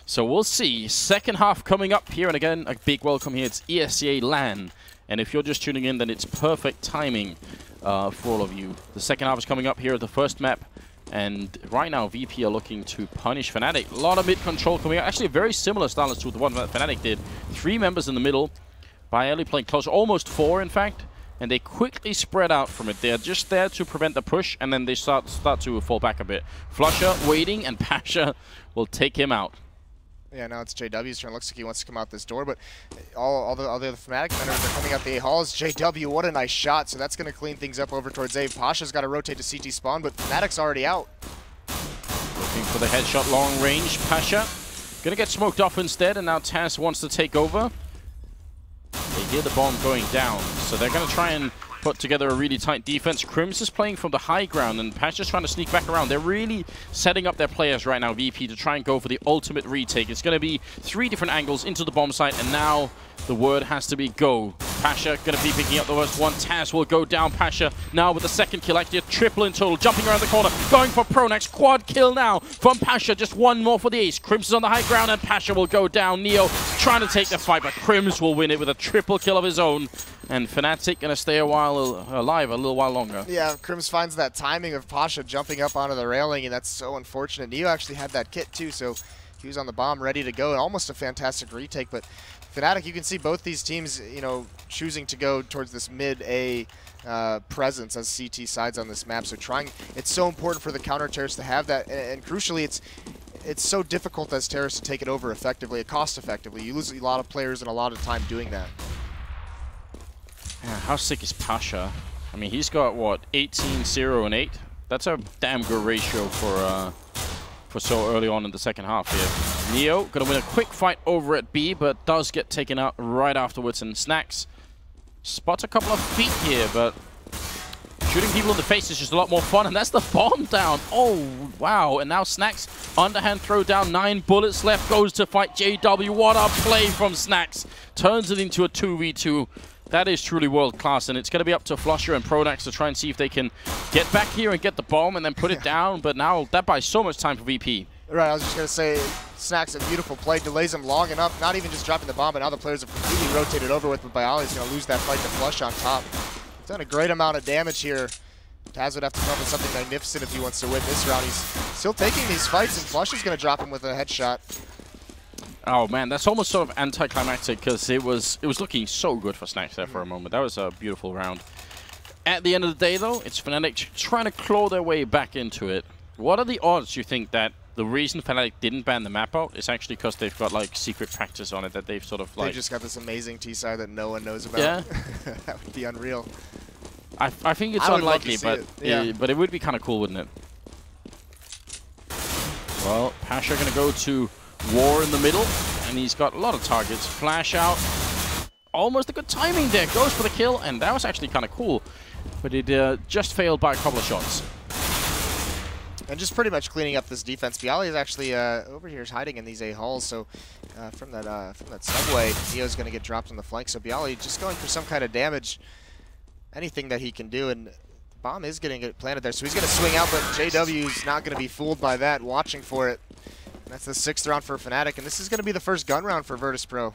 So we'll see. Second half coming up here, and again, a big welcome here. It's ESEA LAN. And if you're just tuning in, then it's perfect timing for all of you. The second half is coming up here at the first map. And right now, VP are looking to punish Fnatic. A lot of mid-control coming out. Actually, a very similar style as to the one that Fnatic did. 3 members in the middle. Bialy playing close. Almost 4, in fact. And they quickly spread out from it. They're just there to prevent the push, and then they start to fall back a bit. Flusher waiting, and Pasha will take him out. Yeah, now it's JW's turn. Looks like he wants to come out this door, but all the other Fnatic members are coming out the A halls. JW, what a nice shot. So that's going to clean things up over towards A. Pasha's got to rotate to CT spawn, but Fnatic's already out. Looking for the headshot long range. Pasha going to get smoked off instead, and now Taz wants to take over. They hear the bomb going down, so they're going to try and put together a really tight defense. Crims is playing from the high ground, and Pasha's trying to sneak back around. They're really setting up their players right now, VP, to try and go for the ultimate retake. It's going to be 3 different angles into the bomb site, and now the word has to be go. Pasha going to be picking up the first one. Taz will go down. Pasha now with the second kill, actually a triple in total, jumping around the corner, going for Pronax. Quad kill now from Pasha, just one more for the ace. Crims is on the high ground, and Pasha will go down. Neo trying to take the fight, but Crims will win it with a triple kill of his own. And Fnatic going to stay alive a little while longer. Yeah, Crims finds that timing of Pasha jumping up onto the railing, and that's so unfortunate. Neo actually had that kit too, so he was on the bomb ready to go, and almost a fantastic retake. But Fnatic, you can see both these teams, you know, choosing to go towards this mid-A presence as CT sides on this map. So it's so important for the counter terrorists to have that, and crucially, it's so difficult as terrorists to take it over effectively, cost effectively. You lose a lot of players and a lot of time doing that. Yeah, how sick is Pasha? I mean, he's got, what, 18, 0, and 8? That's a damn good ratio for so early on in the second half here. Neo going to win a quick fight over at B, but does get taken out right afterwards. And Snacks spots a couple of feet here, but shooting people in the face is just a lot more fun. And that's the bomb down. Oh, wow. And now Snacks, underhand throw down, 9 bullets left, goes to fight JW. What a play from Snacks. Turns it into a 2v2. That is truly world-class, and it's going to be up to Flusher and Pronax to try and see if they can get back here and get the bomb and then put it down, but now that buys so much time for VP. Right, I was just going to say, Snacks, a beautiful play, delays him long enough, not even just dropping the bomb, but now the players have completely rotated over with, but Bialy's going to lose that fight to Flush on top. He's done a great amount of damage here. Taz would have to come up with something magnificent if he wants to win this round. He's still taking these fights, and Flush is going to drop him with a headshot. Oh man, that's almost sort of anticlimactic, because it was looking so good for Snacks there for a moment. That was a beautiful round. At the end of the day, though, it's Fnatic trying to claw their way back into it. What are the odds, you think, that the reason Fnatic didn't ban the map out is actually because they've got, like, secret practice on it that they've sort of, like... They just got this amazing T-side that no one knows about. Yeah. That would be unreal. I think it's unlikely, but it would be kind of cool, wouldn't it? Well, Pasha going to go to War in the middle, and he's got a lot of targets. Flash out. Almost a good timing there. Goes for the kill, and that was actually kind of cool. But it just failed by a couple of shots. And just pretty much cleaning up this defense. Bialy is actually over here is hiding in these A halls, so from that subway, Neo's going to get dropped on the flank. So Bialy just going for some kind of damage, anything that he can do, and the bomb is getting it planted there. So he's going to swing out, but JW's not going to be fooled by that, watching for it. That's the 6th round for Fnatic, and this is going to be the first gun round for Virtus.pro.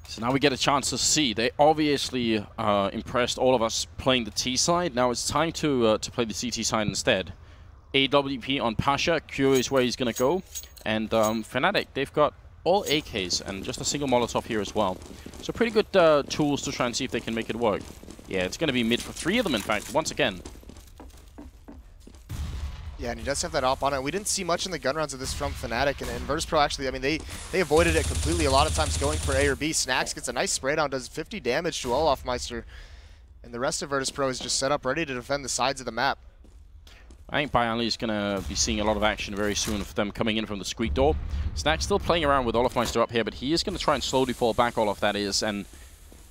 So now we get a chance to see. They obviously impressed all of us playing the T side. Now it's time to play the CT side instead. AWP on Pasha, curious where he's going to go. And Fnatic, they've got all AKs and just a single Molotov here as well. So pretty good tools to try and see if they can make it work. Yeah, it's going to be mid for 3 of them, in fact, once again. Yeah, and he does have that op on it. We didn't see much in the gun rounds of this from Fnatic, and Virtus.pro actually, I mean, they avoided it completely a lot of times going for A or B. Snacks gets a nice spray down, does 50 damage to Olafmeister, and the rest of Virtus.pro is just set up ready to defend the sides of the map. I think Bialy is going to be seeing a lot of action very soon of them coming in from the squeak door. Snacks still playing around with Olafmeister up here, but he is going to try and slowly fall back, Olaf, that is, and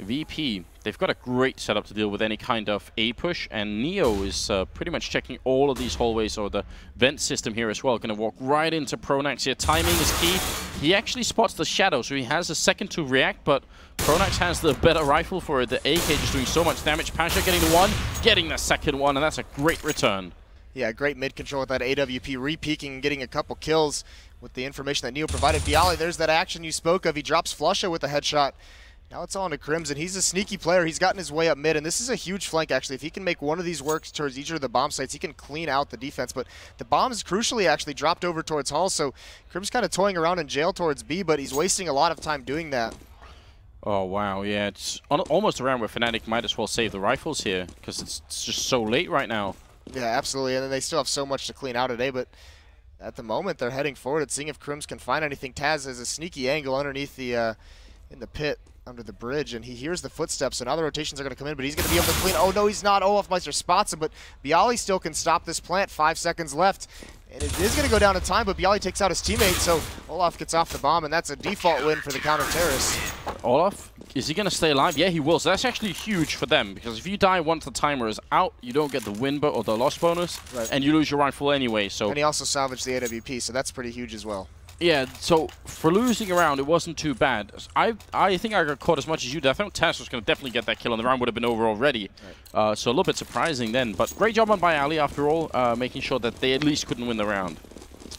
VP, they've got a great setup to deal with any kind of A push, and Neo is pretty much checking all of these hallways or the vent system here as well. Going to walk right into Pronax here. Timing is key. He actually spots the shadow, so he has a second to react, but Pronax has the better rifle for it. The AK just doing so much damage. Pasha getting the one, getting the second one, and that's a great return. Yeah, great mid control with that AWP, re-peeking and getting a couple kills with the information that Neo provided. Bialy, there's that action you spoke of. He drops Flusha with a headshot. Now it's on to Crimson. He's a sneaky player. He's gotten his way up mid, and this is a huge flank, actually. If he can make one of these work towards each of the bomb sites, he can clean out the defense. But the bombs crucially actually dropped over towards Hall, so Crim's kind of toying around in jail towards B, but he's wasting a lot of time doing that. Oh, wow, yeah. It's almost around where Fnatic might as well save the rifles here, because it's just so late right now. Yeah, absolutely, and then they still have so much to clean out today, but at the moment they're heading forward and seeing if Crims can find anything. Taz has a sneaky angle underneath the in the pit under the bridge, and he hears the footsteps, and other rotations are going to come in, but he's going to be able to clean. Oh no, he's not. Olafmeister spots him, but Bialy still can stop this plant. 5 seconds left, and it is going to go down in time, but Bialy takes out his teammate, so Olaf gets off the bomb, and that's a default win for the counter-terrorist. Olaf, is he going to stay alive? Yeah, he will. So that's actually huge for them, because if you die once the timer is out, you don't get the win or the loss bonus, and you lose your rifle anyway. So. And he also salvaged the AWP, so that's pretty huge as well. Yeah, so for losing a round, it wasn't too bad. I think I got caught as much as you did. I thought Taz was going to definitely get that kill, and the round would have been over already. Right. So a little bit surprising then, but great job on Bialy after all, making sure that they at least couldn't win the round.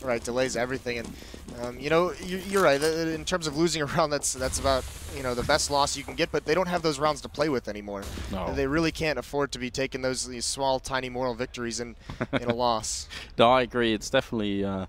Right, delays everything, and you know, you're right. In terms of losing a round, that's about, you know, the best loss you can get, but they don't have those rounds to play with anymore. No. They really can't afford to be taking these small, tiny moral victories in a loss. No, I agree. It's definitely a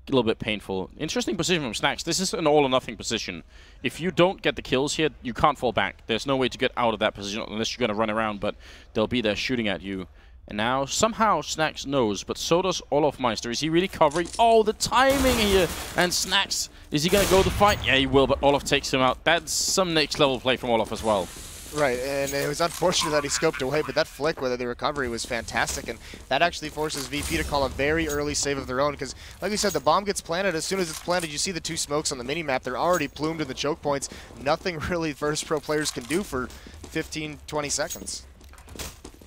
little bit painful. Interesting position from Snacks. This is an all-or-nothing position. If you don't get the kills here, you can't fall back. There's no way to get out of that position unless you're going to run around, but they'll be there shooting at you. And now, somehow, Snacks knows, but so does Olafmeister. Is he really covering? Oh, the timing here! And Snacks, is he going to go the fight? Yeah, he will, but Olaf takes him out. That's some next-level play from Olaf as well. Right, and it was unfortunate that he scoped away, but that flick with the recovery was fantastic, and that actually forces VP to call a very early save of their own, because, like we said, the bomb gets planted. As soon as it's planted, you see the 2 smokes on the mini-map. They're already plumed in the choke points. Nothing really Virtus.pro players can do for 15, 20 seconds.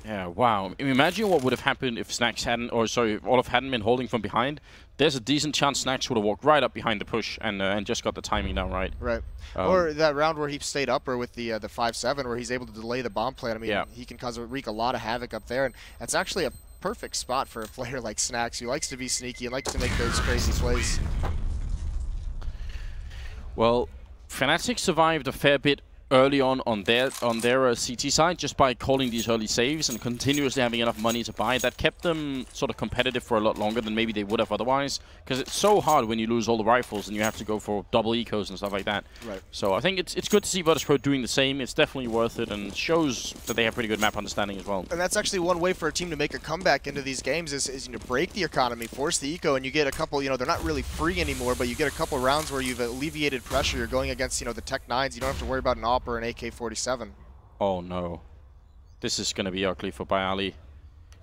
Yeah, wow. Imagine what would have happened if Snacks hadn't, or sorry, if Olaf hadn't been holding from behind. There's a decent chance Snacks would have walked right up behind the push and just got the timing down right. Right. Or that round where he stayed upper with the 5-7, where he's able to delay the bomb plant. I mean, yeah, he can wreak a lot of havoc up there, and that's actually a perfect spot for a player like Snacks, who likes to be sneaky and likes to make those crazy plays. Well, Fnatic survived a fair bit early on their CT side just by calling these early saves and continuously having enough money to buy. That kept them sort of competitive for a lot longer than maybe they would have otherwise, because it's so hard when you lose all the rifles and you have to go for double ecos and stuff like that. Right. So I think it's good to see Virtus.pro doing the same. It's definitely worth it and shows that they have pretty good map understanding as well. And that's actually one way for a team to make a comeback into these games is you know, break the economy, force the eco, and you get a couple, you know, they're not really free anymore, but you get a couple rounds where you've alleviated pressure. You're going against, you know, the Tech 9s. You don't have to worry about an AWP or an AK-47. Oh no. This is going to be ugly for Bialy.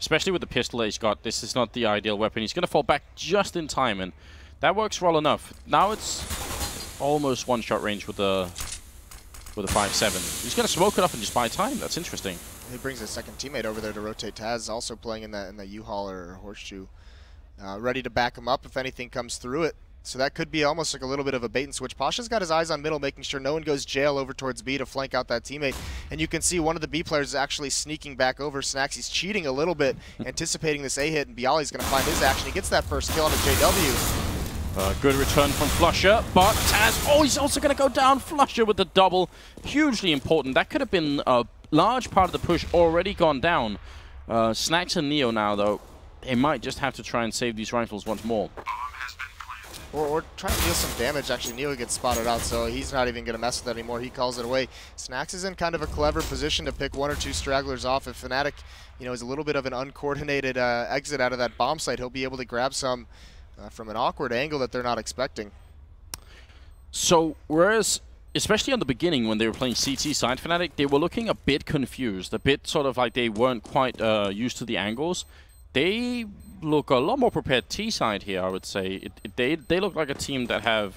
Especially with the pistol that he's got. This is not the ideal weapon. He's going to fall back just in time, and that works well enough. Now it's almost one-shot range with the 5-7. He's going to smoke it up and just buy time. That's interesting. He brings his second teammate over there to rotate. Taz also playing in the U-Haul or Horseshoe. Ready to back him up if anything comes through it. So that could be almost like a little bit of a bait and switch. Pasha's got his eyes on middle, making sure no one goes jail over towards B to flank out that teammate. And you can see one of the B players is actually sneaking back over Snacks. He's cheating a little bit, anticipating this A hit, and Bialy's going to find his action. He gets that first kill on a JW. Good return from Flusha, but Taz, oh, he's also going to go down. Flusha with the double. Hugely important. That could have been a large part of the push already gone down. Snacks and Neo now, though, they might just have to try and save these rifles once more. Or trying to deal some damage. Actually, Neo gets spotted out, so he's not even going to mess with it anymore. He calls it away. Snacks is in kind of a clever position to pick 1 or 2 stragglers off. If Fnatic, you know, is a little bit of an uncoordinated exit out of that bomb site, he'll be able to grab some from an awkward angle that they're not expecting. So, whereas, especially on the beginning when they were playing CT side Fnatic, they were looking a bit confused, a bit sort of like they weren't quite used to the angles. They look a lot more prepared T-side here, I would say. They look like a team that have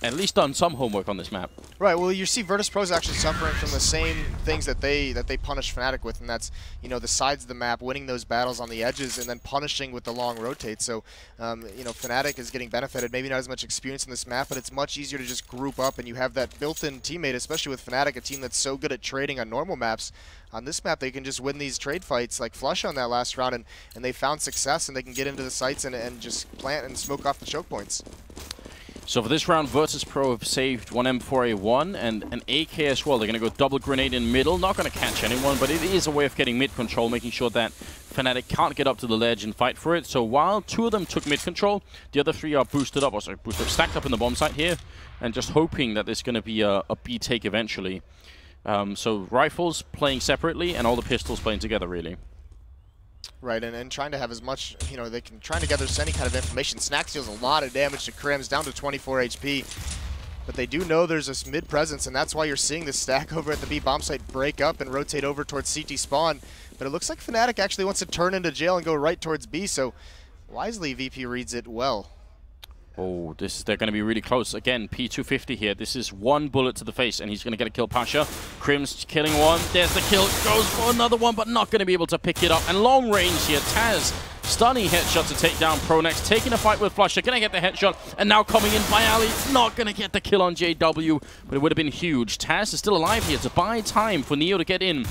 at least done some homework on this map. Right. Well, you see Virtus.pro is actually suffering from the same things that they punish Fnatic with, and that's, you know, the sides of the map, winning those battles on the edges, and then punishing with the long rotate. So, you know, Fnatic is getting benefited. Maybe not as much experience in this map, but it's much easier to just group up, and you have that built-in teammate, especially with Fnatic, a team that's so good at trading on normal maps. On this map, they can just win these trade fights, like Flush on that last round, and they found success, and they can get into the sites and just plant and smoke off the choke points. So for this round, Virtus.pro have saved one M4A1 and an AK as well. They're going to go double grenade in middle. Not going to catch anyone, but it is a way of getting mid control, making sure that Fnatic can't get up to the ledge and fight for it. So while 2 of them took mid control, the other 3 are boosted up, stacked up in the bomb site here, and just hoping that there's going to be a B take eventually. So rifles playing separately and all the pistols playing together, really. Right, and trying to have as much, you know, they can try to gather any kind of information. Snax deals a lot of damage to Crims, down to 24 HP. But they do know there's this mid presence, and that's why you're seeing this stack over at the B bomb site break up and rotate over towards CT spawn. But it looks like Fnatic actually wants to turn into jail and go right towards B, so wisely VP reads it well. Oh, they're going to be really close. Again, P250 here. This is 1 bullet to the face, and he's going to get a kill. Pasha. Crims killing 1. There's the kill. Goes for another one, but not going to be able to pick it up. And long range here. Taz, stunning headshot to take down Pronex. Taking a fight with Flusher. Going to get the headshot. And now coming in by Ali. Not going to get the kill on JW, but it would have been huge. Taz is still alive here to buy time for Neo to get in.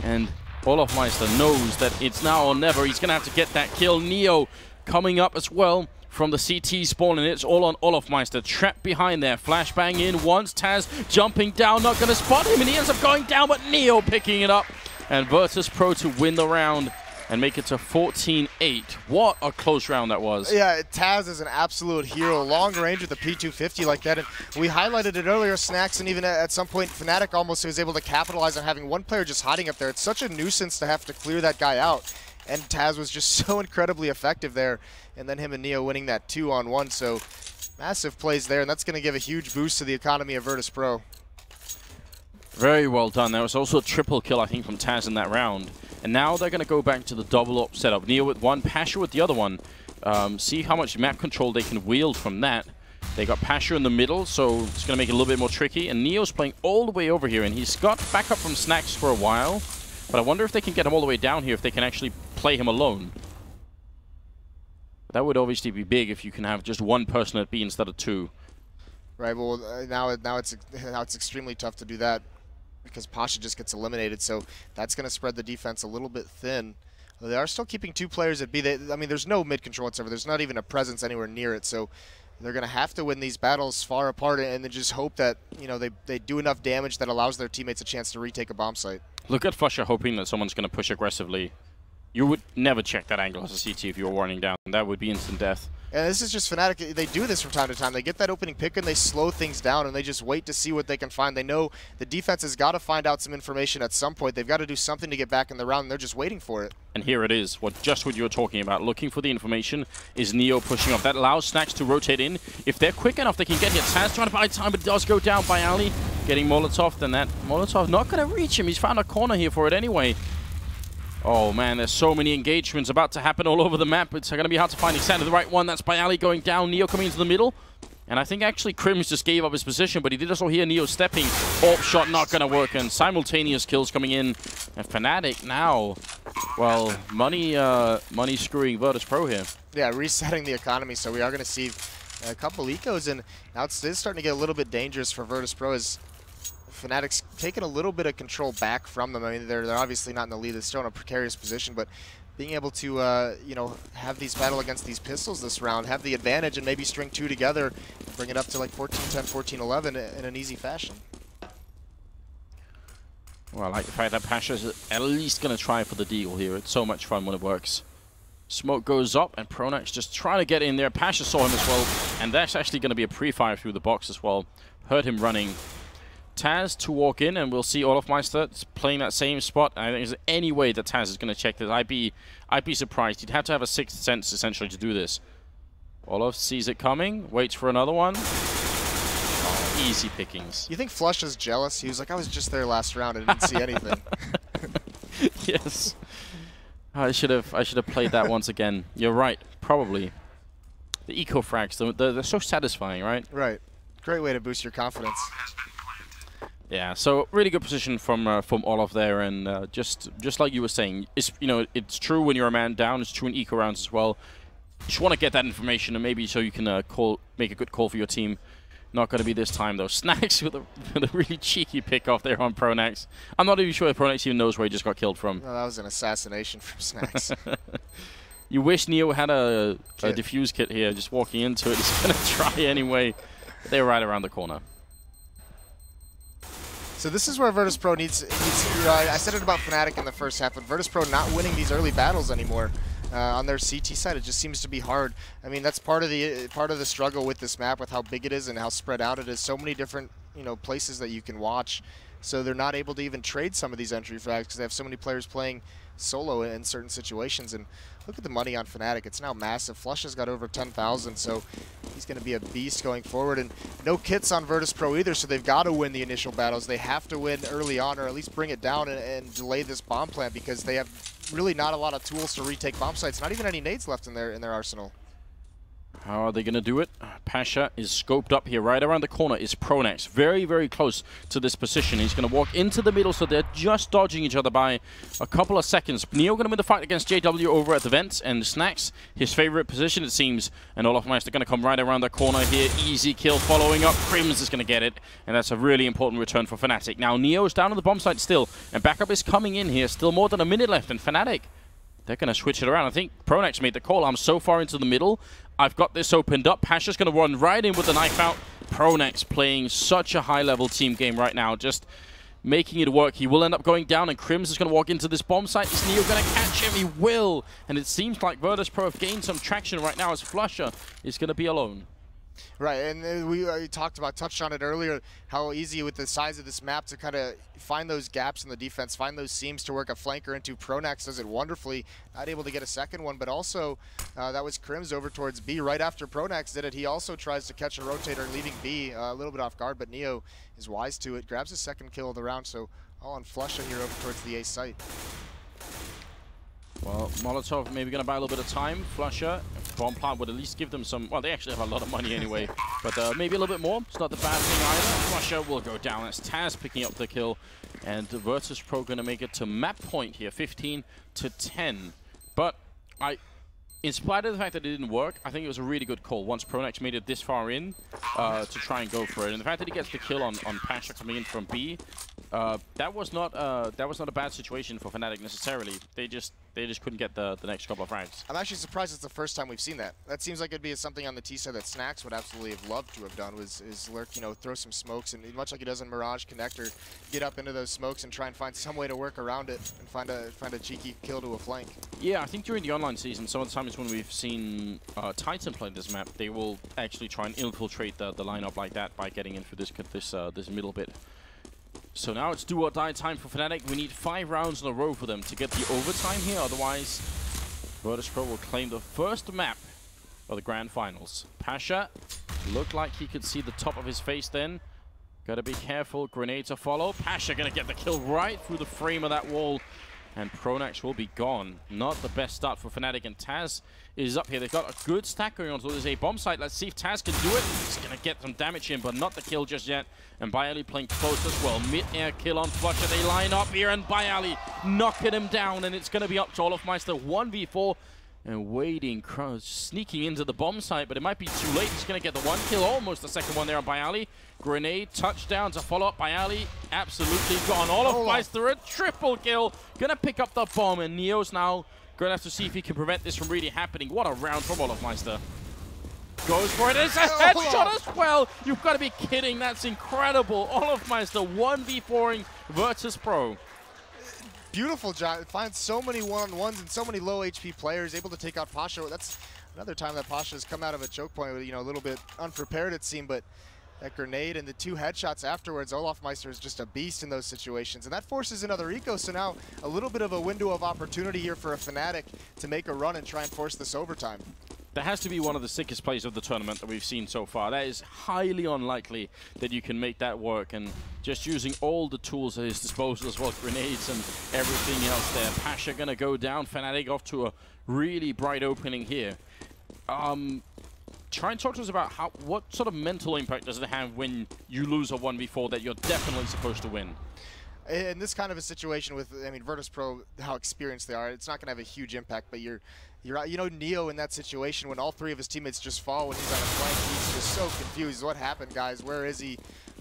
And Olofmeister knows that it's now or never. He's going to have to get that kill. Neo coming up as well from the CT spawn, and it's all on Olofmeister. Trapped behind there. Flashbang in once. Taz jumping down, not going to spot him, and he ends up going down, but Neo picking it up. And Virtus.pro to win the round and make it to 14-8. What a close round that was. Yeah, Taz is an absolute hero. Long range with the P250 like that. And we highlighted it earlier, Snax, and even at some point, Fnatic almost was able to capitalize on having one player just hiding up there. It's such a nuisance to have to clear that guy out. And Taz was just so incredibly effective there. And then him and Neo winning that 2-on-1. So massive plays there, and that's going to give a huge boost to the economy of Virtus.pro. Very well done. There was also a triple kill, I think, from Taz in that round. And now they're going to go back to the double-up setup. Neo with 1, Pasha with the other one. See how much map control they can wield from that. They got Pasha in the middle, so it's going to make it a little bit more tricky. And Neo's playing all the way over here, and he's got backup from Snax for a while. But I wonder if they can get him all the way down here, if they can actually play him alone. That would obviously be big if you can have just 1 person at B instead of 2. Right. Well, now it's extremely tough to do that because Pasha just gets eliminated. So that's going to spread the defense a little bit thin. They are still keeping 2 players at B. I mean, there's no mid control whatsoever. There's not even a presence anywhere near it. So they're going to have to win these battles far apart and then just hope that, you know, they do enough damage that allows their teammates a chance to retake a bomb site. Look at Flusher hoping that someone's going to push aggressively. You would never check that angle as a CT if you were warning down. That would be instant death. And this is just Fnatic. They do this from time to time. They get that opening pick and they slow things down and they just wait to see what they can find. They know the defense has got to find out some information at some point. They've got to do something to get back in the round, and they're just waiting for it. And here it is, just what you were talking about. Looking for the information is Neo pushing off. That allows Snax to rotate in. If they're quick enough, they can get here. Taz trying to buy time, but it does go down by Ali. Getting Molotov, then that Molotov not going to reach him. He's found a corner here for it anyway. Oh man, there's so many engagements about to happen all over the map. It's going to be hard to find exactly the right one. That's by Ali going down. Neo coming into the middle. And I think actually Crims just gave up his position, but he did also hear Neo stepping. Orb shot not going to work, and simultaneous kills coming in. And Fnatic now, well, money screwing Virtus.pro here. Yeah, resetting the economy, so we are going to see a couple ecos, and now it's starting to get a little bit dangerous for Virtus.pro as Fnatic's taking a little bit of control back from them. I mean, they're obviously not in the lead. They're still in a precarious position, but being able to, you know, have these battle against these pistols this round, have the advantage, and maybe string 2 together, bring it up to like 14-10, 14-11 in an easy fashion. Well, I like the fact that Pasha's at least going to try for the deagle here. It's so much fun when it works. Smoke goes up, and Pronex just trying to get in there. Pasha saw him as well, and that's actually going to be a pre-fire through the box as well. Heard him running. Taz to walk in, and we'll see Olofmeister playing that same spot. I think there's any way that Taz is going to check this. I'd be surprised. He'd have to have a 6th sense, essentially, to do this. Olof sees it coming, waits for another one. Oh, easy pickings. You think Flush is jealous? He was like, I was just there last round and didn't see anything. Yes. I should have played that once again. You're right, probably. The eco frags, they're so satisfying, right? Right. Great way to boost your confidence. Yeah, so really good position from Olaf there, and just like you were saying, it's it's true when you're a man down. It's true in eco rounds as well. You just want to get that information, and maybe so you can make a good call for your team. Not going to be this time though. Snacks with a really cheeky pick off there on Pronax. I'm not even sure if Pronax even knows where he just got killed from. No, that was an assassination from Snacks. You wish Neo had a defuse kit here, just walking into it. He's going to try anyway. But they're right around the corner. So this is where Virtus.pro needs I said it about Fnatic in the first half, but Virtus.pro not winning these early battles anymore. On their CT side, it just seems to be hard. I mean, that's part of the struggle with this map, with how big it is and how spread out it is. So many different places that you can watch. So they're not able to even trade some of these entry frags because they have so many players playing solo in certain situations. And look at the money on Fnatic. It's now massive. Flush has got over 10,000, so he's going to be a beast going forward. And no kits on Virtus.pro either, so they've got to win the initial battles. They have to win early on, or at least bring it down and delay this bomb plant, because they have really not a lot of tools to retake bomb sites. Not even any nades left in their arsenal. How are they going to do it? Pasha is scoped up here. Right around the corner is Pronax. Very, very close to this position. He's going to walk into the middle, so they're just dodging each other by a couple of seconds. Neo going to win the fight against JW over at the vents, and Snacks, his favorite position, it seems. And Olaf Meister going to come right around the corner here. Easy kill following up. Crims is going to get it, and that's a really important return for Fnatic. Now, Neo's down on the bomb site still, and backup is coming in here. Still more than a minute left, and Fnatic, they're going to switch it around. I think Pronax made the call. I'm so far into the middle. I've got this opened up. Pasha's going to run right in with the knife out. Pronax playing such a high-level team game right now, just making it work. He will end up going down, and Crims is going to walk into this bomb site. Is Neo going to catch him? He will. And it seems like Virtus.pro have gained some traction right now as Flusher is going to be alone. Right, and we touched on it earlier, how easy with the size of this map to kind of find those gaps in the defense, find those seams to work a flanker into. Pronax does it wonderfully, not able to get a second one, but also that was Crims over towards B. Right after Pronax did it, he also tries to catch a rotator, leaving B a little bit off guard, but Neo is wise to it, grabs his second kill of the round, so all on Flusha here over towards the A site. Well, Molotov maybe going to buy a little bit of time. Flusher, bomb plant would at least give them some... Well, they actually have a lot of money anyway, but maybe a little bit more. It's not the bad thing either. Flusher will go down. That's Taz picking up the kill, and Virtus.pro going to make it to map point here, 15 to 10. But in spite of the fact that it didn't work, I think it was a really good call once Pronax made it this far in to try and go for it. And the fact that he gets the kill on Pasha coming in from B, that was not a bad situation for Fnatic necessarily. They just couldn't get the next couple of frags. I'm actually surprised it's the first time we've seen that. That seems like it'd be something on the T side that Snacks would absolutely have loved to have done, is lurk, throw some smokes, and much like he does in Mirage Connector, get up into those smokes and try and find some way to work around it and find a cheeky kill to a flank. Yeah, I think during the online season, some of the times when we've seen Titan play this map, they will actually try and infiltrate the lineup like that by getting in for this middle bit. So now it's do or die time for Fnatic. We need 5 rounds in a row for them to get the overtime here. Otherwise, Virtus.pro will claim the first map of the grand finals. Pasha looked like he could see the top of his face then. Gotta be careful. Grenade to follow. Pasha gonna get the kill right through the frame of that wall. And Pronax will be gone. Not the best start for Fnatic, and Taz is up here. They've got a good stack going on, so there's a bomb site. Let's see if Taz can do it. He's going to get some damage in, but not the kill just yet. And Bayali playing close as well. Mid-air kill on Flusher. They line up here, and Bayali knocking him down, and it's going to be up to Olaf Meister 1v4. And waiting, sneaking into the bomb site, but it might be too late. He's going to get the 1 kill, almost the second one there on Bayali. Grenade, touchdown to follow up. Bayali absolutely gone. Olaf Meister, a triple kill. Going to pick up the bomb, and Neo's now going to have to see if he can prevent this from really happening. What a round from Olaf Meister. Goes for it. It's a headshot as well. You've got to be kidding. That's incredible. Olaf Meister 1v4ing Virtus.pro. Beautiful job. Finds so many one-on-ones and so many low HP players, able to take out Pasha. That's another time that Pasha has come out of a choke point with, a little bit unprepared it seemed, but that grenade and the 2 headshots afterwards, Olaf Meister is just a beast in those situations. And that forces another eco, so now a little bit of a window of opportunity here for a Fnatic to make a run and try and force this overtime. That has to be one of the sickest plays of the tournament that we've seen so far. That is highly unlikely that you can make that work, and just using all the tools at his disposal as well, grenades and everything else there. Pasha gonna go down. Fnatic off to a really bright opening here. try and talk to us about what sort of mental impact does it have when you lose a 1v4 that you're definitely supposed to win? In this kind of a situation with, I mean, Virtus.pro, how experienced they are, it's not going to have a huge impact, but you know, Neo in that situation when all three of his teammates just fall when he's on a flank, he's just so confused. What happened, guys? Where is he?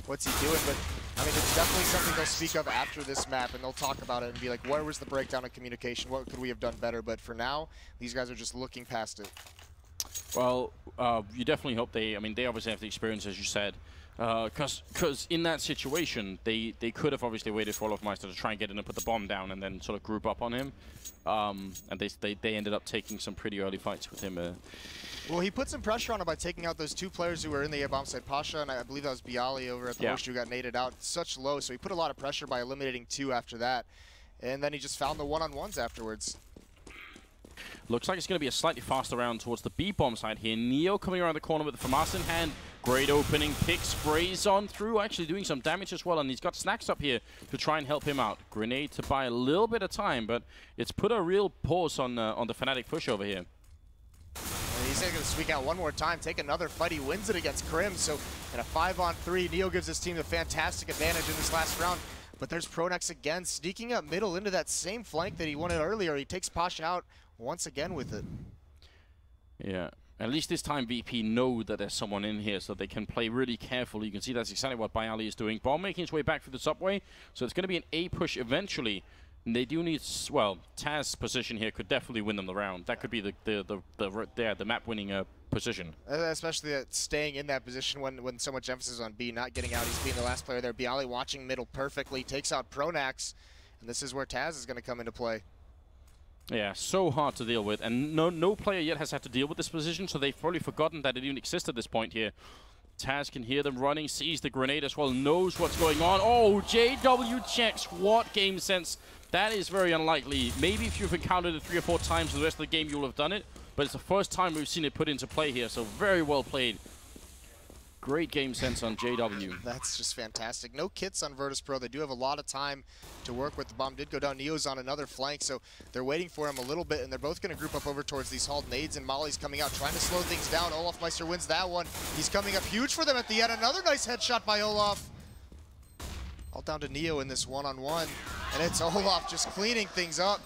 What's he doing? But I mean, it's definitely something they'll speak of after this map, and they'll talk about it and be like, where was the breakdown of communication? What could we have done better? But for now, these guys are just looking past it. Well, you definitely hope they obviously have the experience, as you said. Because in that situation, they could have obviously waited for Olofmeister to try and get in and put the bomb down and then sort of group up on him. And they ended up taking some pretty early fights with him. Well, he put some pressure on him by taking out those two players who were in the A-bomb side, Pasha, and I believe that was Bialy over at the bush who got naded out such low. So he put a lot of pressure by eliminating two after that. And then he just found the one-on-ones afterwards. Looks like it's going to be a slightly faster round towards the B-bomb side here. Neo coming around the corner with the FAMAS in hand. Great opening pick, sprays on through, actually doing some damage as well. And he's got Snacks up here to try and help him out. Grenade to buy a little bit of time, but it's put a real pause on the Fnatic push over here. And he's going to squeak out one more time, take another fight. He wins it against Krim. So in a 5-on-3, Neo gives his team a fantastic advantage in this last round. But there's Pronex again, sneaking up middle into that same flank that he wanted earlier. He takes Pasha out once again with it. Yeah, at least this time VP know that there's someone in here so they can play really carefully. You can see that's exactly what Bialy is doing. Bomb making its way back through the subway, so it's going to be an A push eventually. And they do need, well, Taz's position here could definitely win them the round. That could be the map-winning position. Especially staying in that position when so much emphasis on B, not getting out. He's being the last player there. Bialy watching middle perfectly, takes out Pronax, and this is where Taz is going to come into play. Yeah, so hard to deal with, and no player yet has had to deal with this position, so they've probably forgotten that it even exists at this point here. Taz can hear them running, sees the grenade as well, knows what's going on. Oh, JW checks. What game sense. That is very unlikely. Maybe if you've encountered it 3 or 4 times in the rest of the game, you'll have done it, but it's the first time we've seen it put into play here, so very well played. Great game sense on JW. That's just fantastic. No kits on Virtus.pro. They do have a lot of time to work with. The bomb did go down. Neo's on another flank, so they're waiting for him a little bit, and they're both going to group up over towards these hauled nades, and Molly's coming out, trying to slow things down. Olofmeister wins that one. He's coming up huge for them at the end. Another nice headshot by Olof. All down to Neo in this one-on-one, and it's Olof just cleaning things up.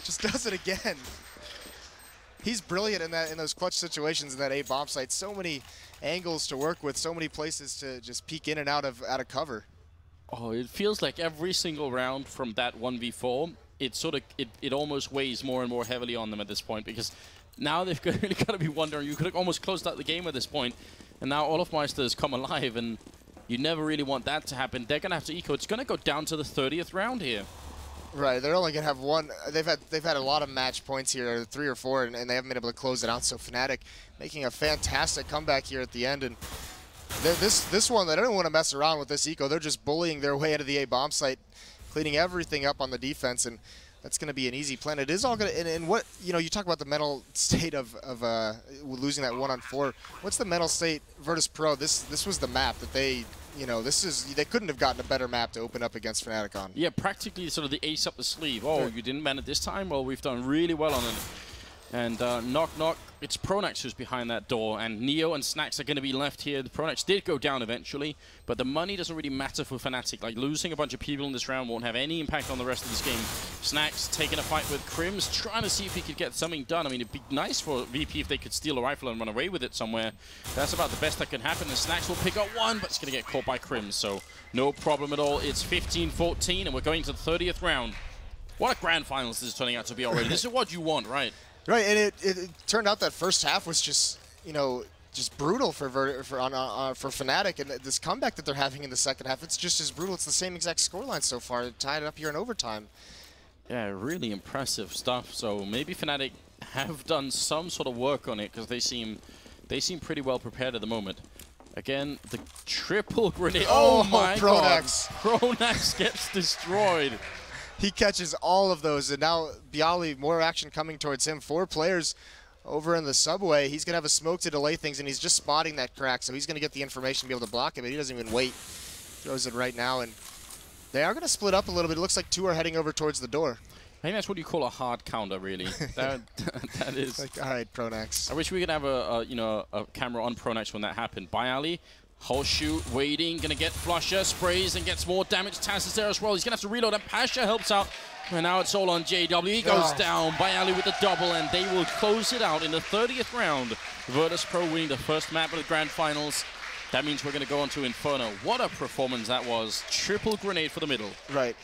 Just does it again. He's brilliant in those clutch situations in that A bomb site. So many angles to work with, so many places to just peek in and out of cover. Oh, it feels like every single round from that 1v4, it almost weighs more and more heavily on them at this point, because now they've really got to be wondering. You could have almost closed out the game at this point, and now Olofmeister has come alive, and you never really want that to happen. They're going to have to eco. It's going to go down to the 30th round here. Right, they're only gonna have one. They've had a lot of match points here, 3 or 4, and they haven't been able to close it out. So Fnatic making a fantastic comeback here at the end, and this one, they don't want to mess around with this eco. They're just bullying their way into the A bomb site, cleaning everything up on the defense, and that's going to be an easy plan. It is all going to, and what, you know, you talk about the mental state of losing that 1-on-4. What's the mental state? Virtus.pro. This was the map that they. You know, they couldn't have gotten a better map to open up against Fnatic on. Yeah, practically sort of the ace up the sleeve. Oh, you didn't man it this time? Well, we've done really well on it. And knock, knock. It's Pronax who's behind that door, and Neo and Snacks are going to be left here. The Pronax did go down eventually, but the money doesn't really matter for Fnatic. Like, losing a bunch of people in this round won't have any impact on the rest of this game. Snacks taking a fight with Crims, trying to see if he could get something done. I mean, it'd be nice for VP if they could steal a rifle and run away with it somewhere. That's about the best that can happen, and Snacks will pick up one, but it's going to get caught by Crims, so no problem at all. It's 15-14, and we're going to the 30th round. What a grand finals this is turning out to be already. This is what you want, right? Right, and it turned out that first half was just, you know, just brutal for Fnatic, and this comeback that they're having in the second half, it's just as brutal. It's the same exact scoreline so far, tied up here in overtime. Yeah, really impressive stuff. So maybe Fnatic have done some sort of work on it, because they seem pretty well prepared at the moment. Again, the triple grenade. Oh my God! Pronax gets destroyed. He catches all of those, and now Bialy, more action coming towards him. 4 players over in the subway. He's going to have a smoke to delay things, and he's just spotting that crack, so he's going to get the information to be able to block it, but he doesn't even wait. Throws it right now, and they are going to split up a little bit. It looks like 2 are heading over towards the door. think that's what you call a hard counter, really. that is. Like, all right, Pronax. I wish we could have a camera on Pronax when that happened. Byali, whole shoot, waiting, gonna get Flusher, sprays and gets more damage. Taz is there as well. He's gonna have to reload, and Pasha helps out. And now it's all on JW. He goes down. Byali with the double, and they will close it out in the 30th round. Virtus.pro winning the first map of the Grand Finals. That means we're going to go on to Inferno. What a performance that was. Triple grenade for the middle. Right.